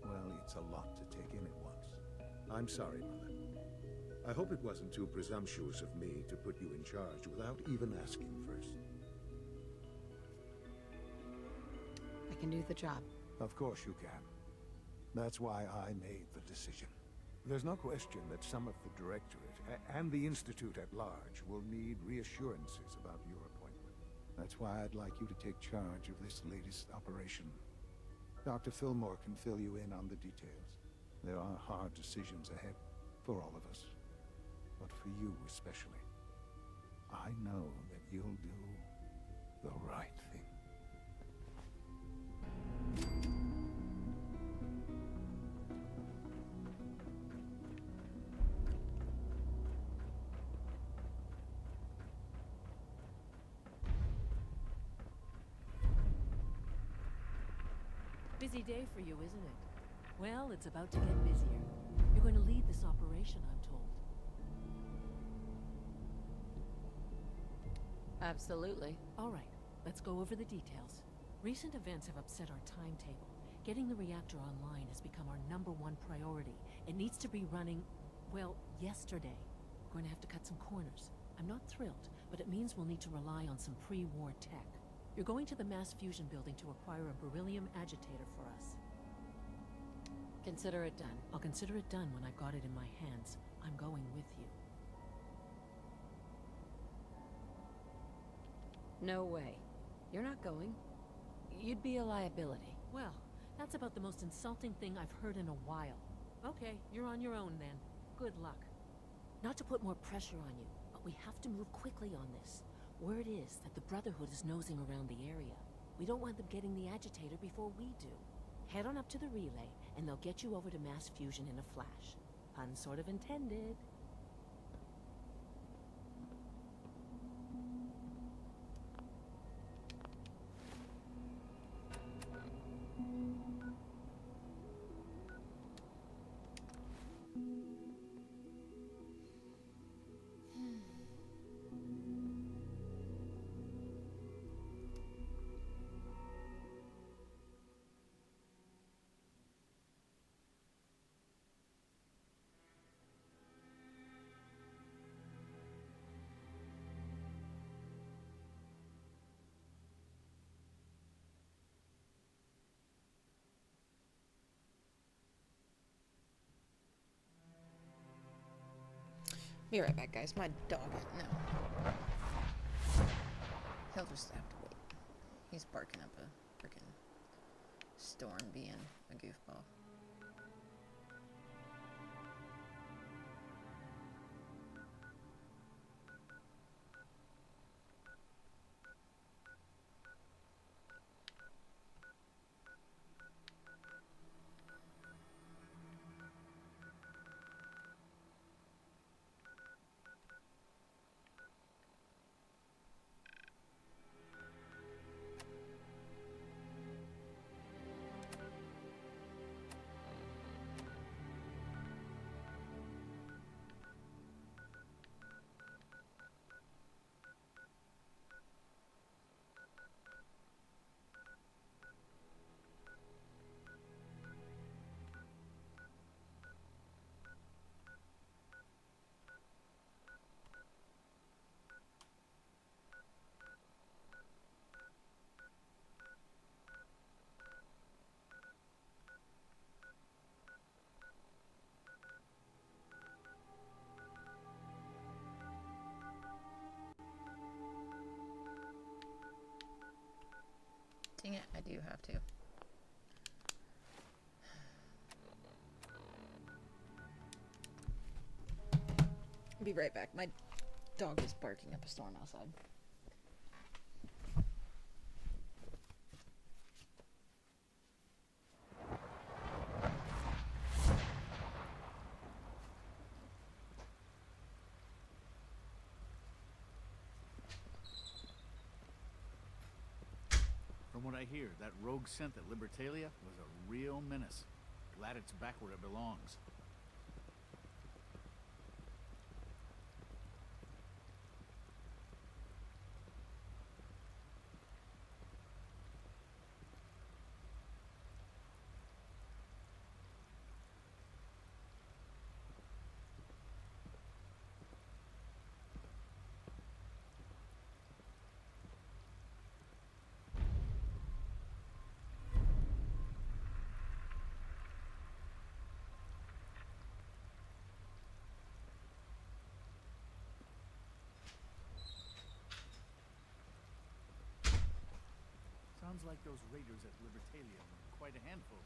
Well, it's a lot to take in at once. I'm sorry, Mother. I hope it wasn't too presumptuous of me to put you in charge without even asking first. I can do the job. Of course you can. That's why I made the decision. There's no question that some of the Directorate and the Institute at large will need reassurances about your appointment. That's why I'd like you to take charge of this latest operation. Dr. Fillmore can fill you in on the details. There are hard decisions ahead for all of us, but for you especially. I know that you'll do the right thing. Busy day for you, isn't it? Well, it's about to get busier. You're going to lead this operation, I'm told. Absolutely. All right, let's go over the details. Recent events have upset our timetable. Getting the reactor online has become our #1 priority. It needs to be running, well, yesterday. We're going to have to cut some corners. I'm not thrilled, but it means we'll need to rely on some pre-war tech. You're going to the mass fusion building to acquire a beryllium agitator for us. Consider it done. I'll consider it done when I've got it in my hands. I'm going with you. No way. You're not going. You'd be a liability. Well, that's about the most insulting thing I've heard in a while. Okay, you're on your own then. Good luck. Not to put more pressure on you, but we have to move quickly on this. Word is that the Brotherhood is nosing around the area. We don't want them getting the agitator before we do. Head on up to the relay, and they'll get you over to mass fusion in a flash. Pun sort of intended. Be right back, guys. My dog. No. He'll just have to wait. He's barking up a freaking storm being a goofball. Dang it, I do have to. Be right back. My dog is barking up a storm outside. From what I hear, that rogue scent at Libertalia was a real menace. Glad it's back where it belongs. Sounds like those raiders at Libertalia were quite a handful.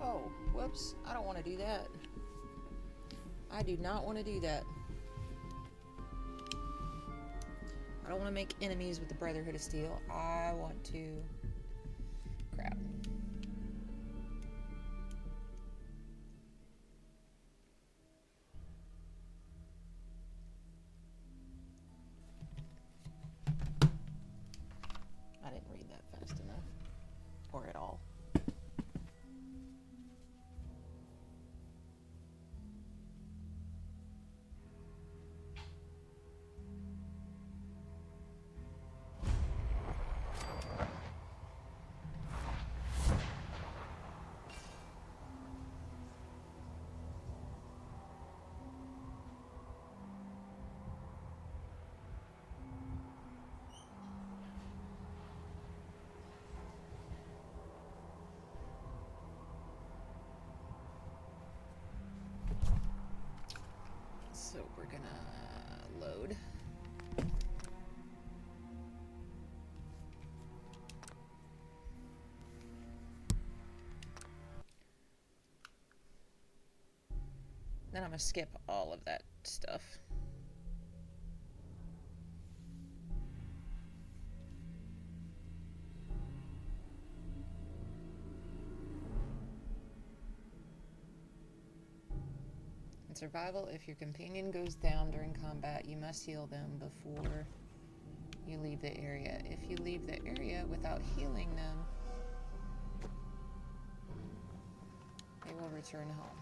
Oh, whoops. I don't want to do that. I do not want to do that. I don't want to make enemies with the Brotherhood of Steel. I want to... Crap. I didn't read that fast enough. Or at all. So we're gonna load. Then I'm gonna skip all of that stuff. In survival, if your companion goes down during combat, you must heal them before you leave the area. If you leave the area without healing them, they will return home.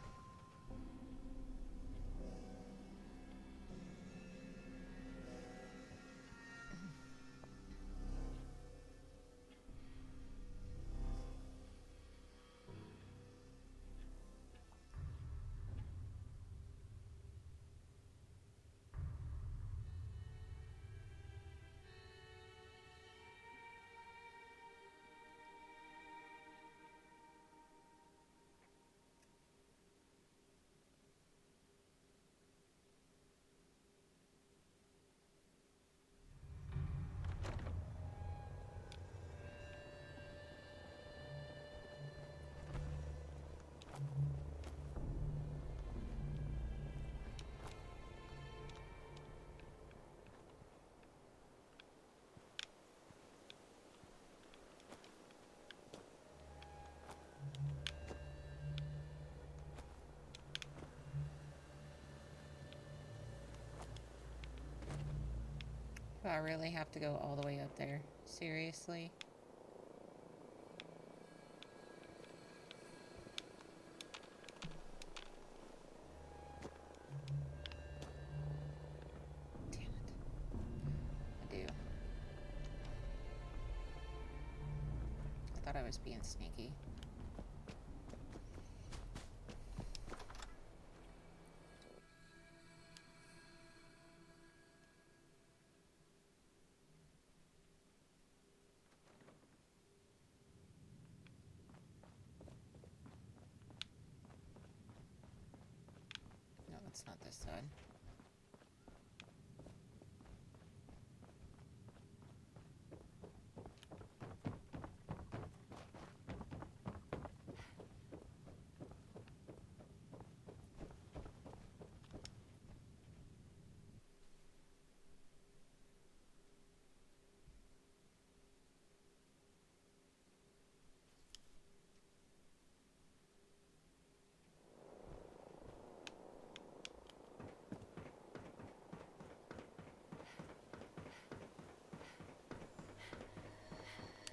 Do I really have to go all the way up there? Seriously? Damn it. I do. I thought I was being sneaky. No, it's not this side.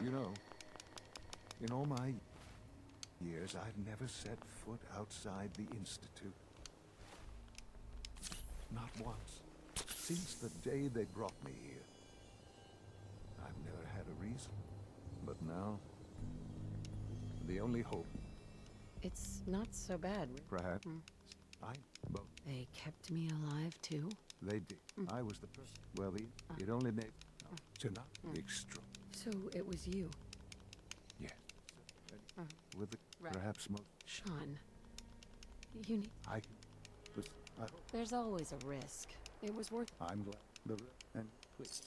You know, in all my years, I've never set foot outside the Institute. Not once. Since the day they brought me here. I've never had a reason. But now, the only hope, It's not so bad. perhaps, but They kept me alive, too. they did. I was the person. Well, it only made tonight extra. So it was you. Yes. With the perhaps most. Sean, you need... I There's always a risk. It was worth... I'm glad. And please.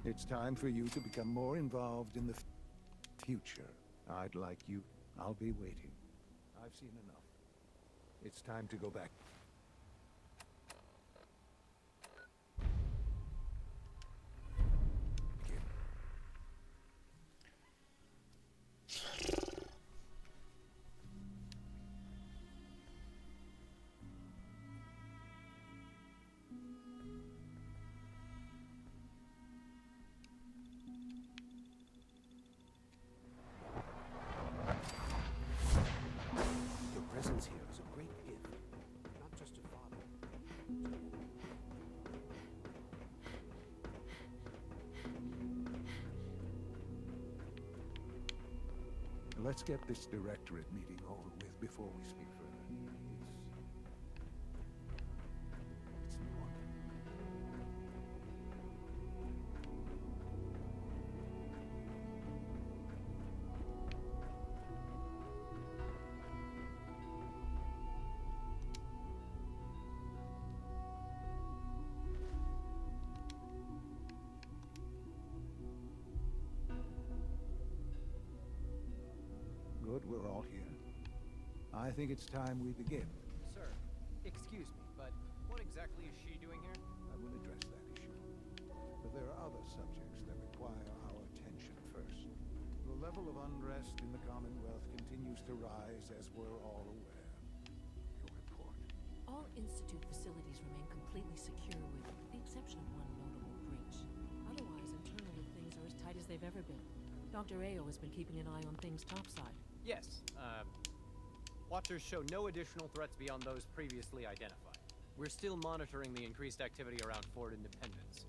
It's time for you to become more involved in the future. I'd like you. I'll be waiting. I've seen enough. It's time to go back. Your presence here is a great gift, not just to Father. Let's get this directorate meeting over with before we speak further. It's important. Good, we're all here. I think it's time we begin. Sir, excuse me, but what exactly is she doing here? I will address that issue. But there are other subjects that require our attention first. The level of unrest in the Commonwealth continues to rise, as we're all aware. Your report. All Institute facilities remain completely secure with the exception of one notable breach. Otherwise, internally things are as tight as they've ever been. Dr. Ayo has been keeping an eye on things topside. Yes, Watchers show no additional threats beyond those previously identified. We're still monitoring the increased activity around Fort Independence,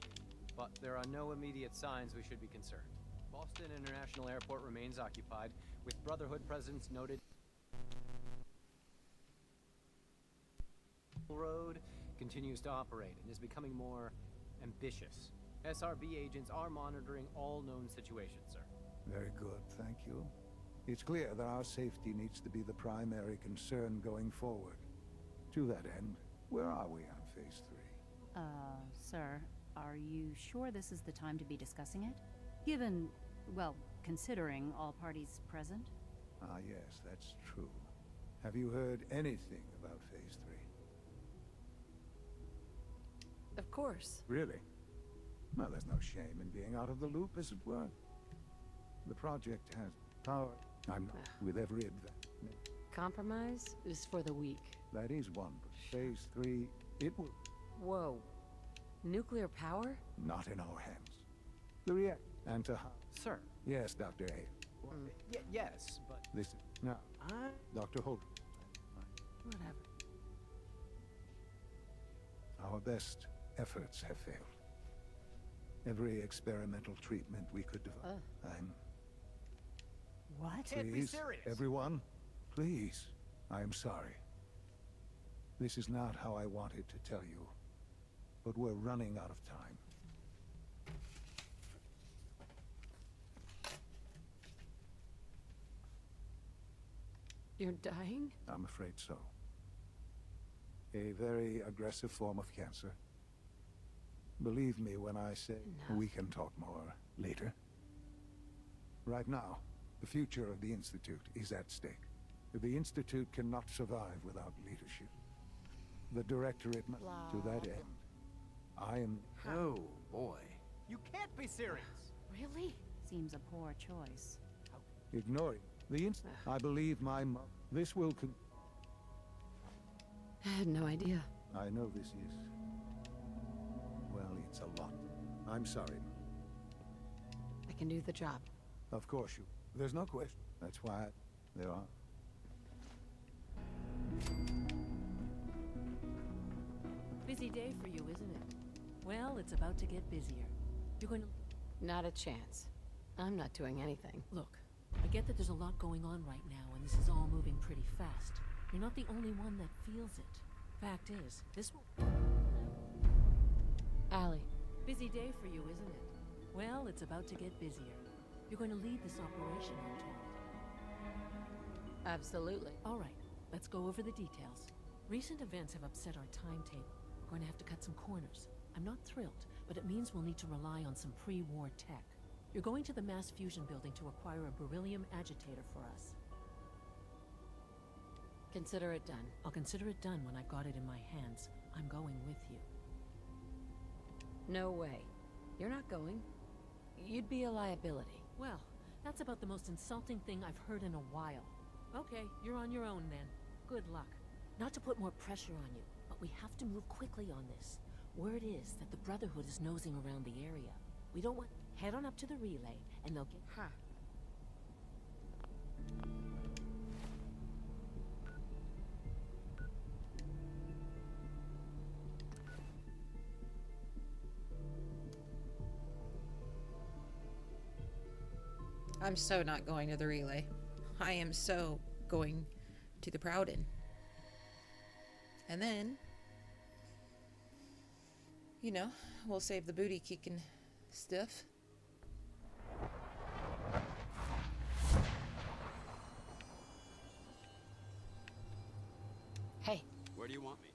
but there are no immediate signs we should be concerned. Boston International Airport remains occupied, with Brotherhood presence noted. Road continues to operate and is becoming more ambitious. SRB agents are monitoring all known situations, sir. Very good, thank you. It's clear that our safety needs to be the primary concern going forward. To that end, where are we on Phase 3? Sir, are you sure this is the time to be discussing it? Given, well, considering all parties present? Ah, yes, that's true. Have you heard anything about Phase 3? Of course. Really? Well, there's no shame in being out of the loop, as it were. The project has power. I'm not with every advance. Compromise is for the weak. That is one, but Phase 3, it will... Whoa. Nuclear power? Not in our hands. The react... And to how... Sir. Yes, Dr. A. Yes, but... This is... Now, Dr. Holt. Whatever. Our best efforts have failed. Every experimental treatment we could develop. I'm... What? Can't be Please, serious. everyone, please. I am sorry. This is not how I wanted to tell you, but we're running out of time. You're dying? I'm afraid so. A very aggressive form of cancer. Believe me when I say we can talk more later. Right now, the future of the Institute is at stake. The Institute cannot survive without leadership. The Directorate must... To that end, I am... Oh, boy. You can't be serious! Really? Seems a poor choice. Ignore it. The I believe my This will I had no idea. I know this is... Well, it's a lot. I'm sorry. I can do the job. Of course you... There's no question. That's why there are... Busy day for you, isn't it? Well, it's about to get busier. You're going to... Not a chance. I'm not doing anything. Look, I get that there's a lot going on right now, and this is all moving pretty fast. You're not the only one that feels it. Fact is, this will... Allie. Busy day for you, isn't it? Well, it's about to get busier. You're going to lead this operation, I'm told. Absolutely. All right, let's go over the details. Recent events have upset our timetable. We're going to have to cut some corners. I'm not thrilled, but it means we'll need to rely on some pre-war tech. You're going to the Mass Fusion building to acquire a beryllium agitator for us. Consider it done. I'll consider it done when I've got it in my hands. I'm going with you. No way. You're not going. You'd be a liability. Well, that's about the most insulting thing I've heard in a while. Okay, you're on your own then. Good luck. Not to put more pressure on you, but we have to move quickly on this. Word is that the Brotherhood is nosing around the area. We don't want... Head on up to the relay, and they'll get... Huh. I'm so not going to the relay. I am so going to the Proudin. And then, you know, we'll save the booty kicking stuff. Hey. Where do you want me?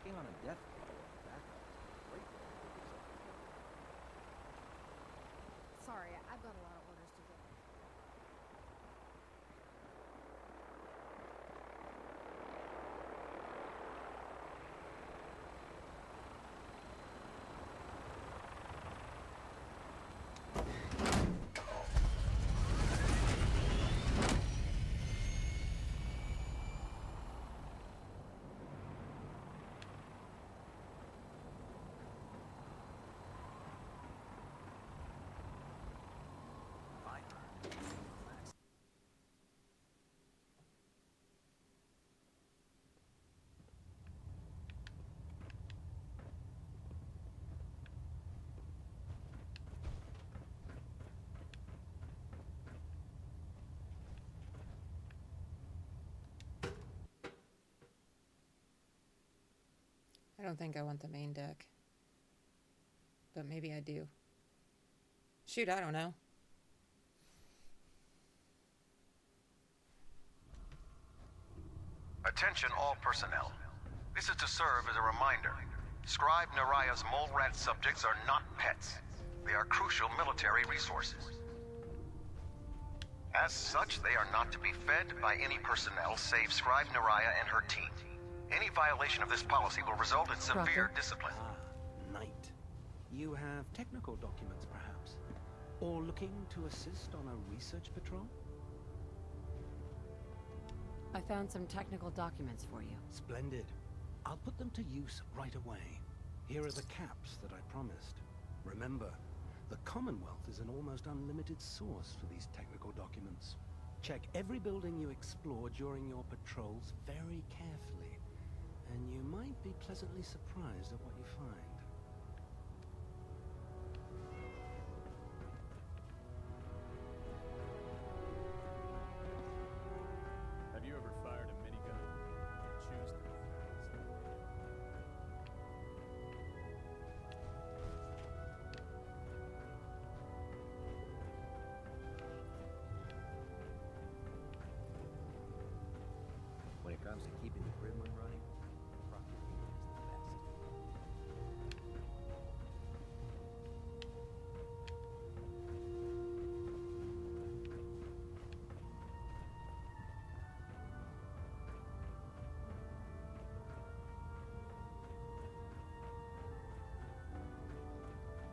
Taking on a death blow as backup is a great way to put yourself in. Sorry, I've got a lot of orders to do. I don't think I want the main deck. But maybe I do. Shoot, I don't know. Attention all personnel. This is to serve as a reminder. Scribe Naraya's mole rat subjects are not pets. They are crucial military resources. As such, they are not to be fed by any personnel save Scribe Naraya and her team. Any violation of this policy will result in severe discipline. Knight. You have technical documents, perhaps? Or looking to assist on a research patrol? I found some technical documents for you. Splendid. I'll put them to use right away. Here are the caps that I promised. Remember, the Commonwealth is an almost unlimited source for these technical documents. Check every building you explore during your patrols very carefully, and you might be pleasantly surprised at what you find. Have you ever fired a minigun and choose to be fast? When it comes to keeping the Gridman running, Proctor Eden is the best.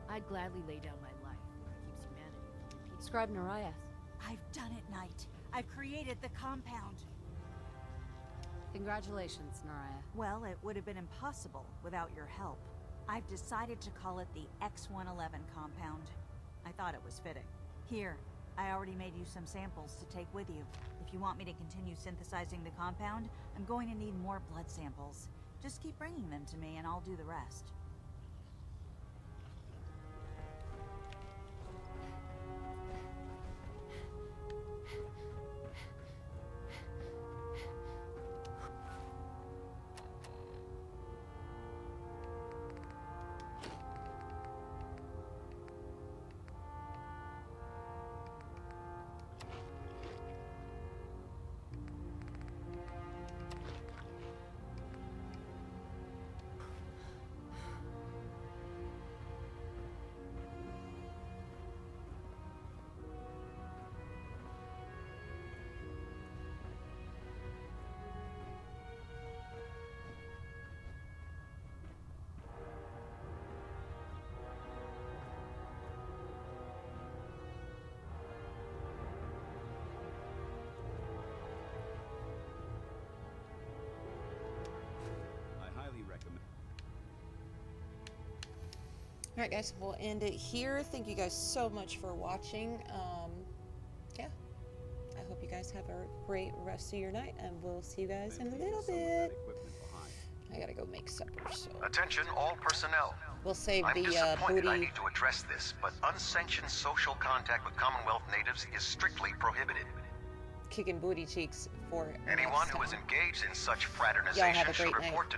I'd gladly lay down my life if it keeps humanity from repeating. Scribe Naraya. I've done it, Knight. I've created the compound. Congratulations, Naraya. Well, it would have been impossible without your help. I've decided to call it the X-111 compound. I thought it was fitting. Here, I already made you some samples to take with you. If you want me to continue synthesizing the compound, I'm going to need more blood samples. Just keep bringing them to me and I'll do the rest. Alright guys, we'll end it here. Thank you guys so much for watching. Yeah, I hope you guys have a great rest of your night, and we'll see you guys in a little bit. I gotta go make supper, so... Attention all personnel. We'll save I'm the disappointed I booty. need to address this, but unsanctioned social contact with Commonwealth natives is strictly prohibited. Kicking booty cheeks for Anyone next who is time. engaged in such Y'all have fraternization a should great night. report to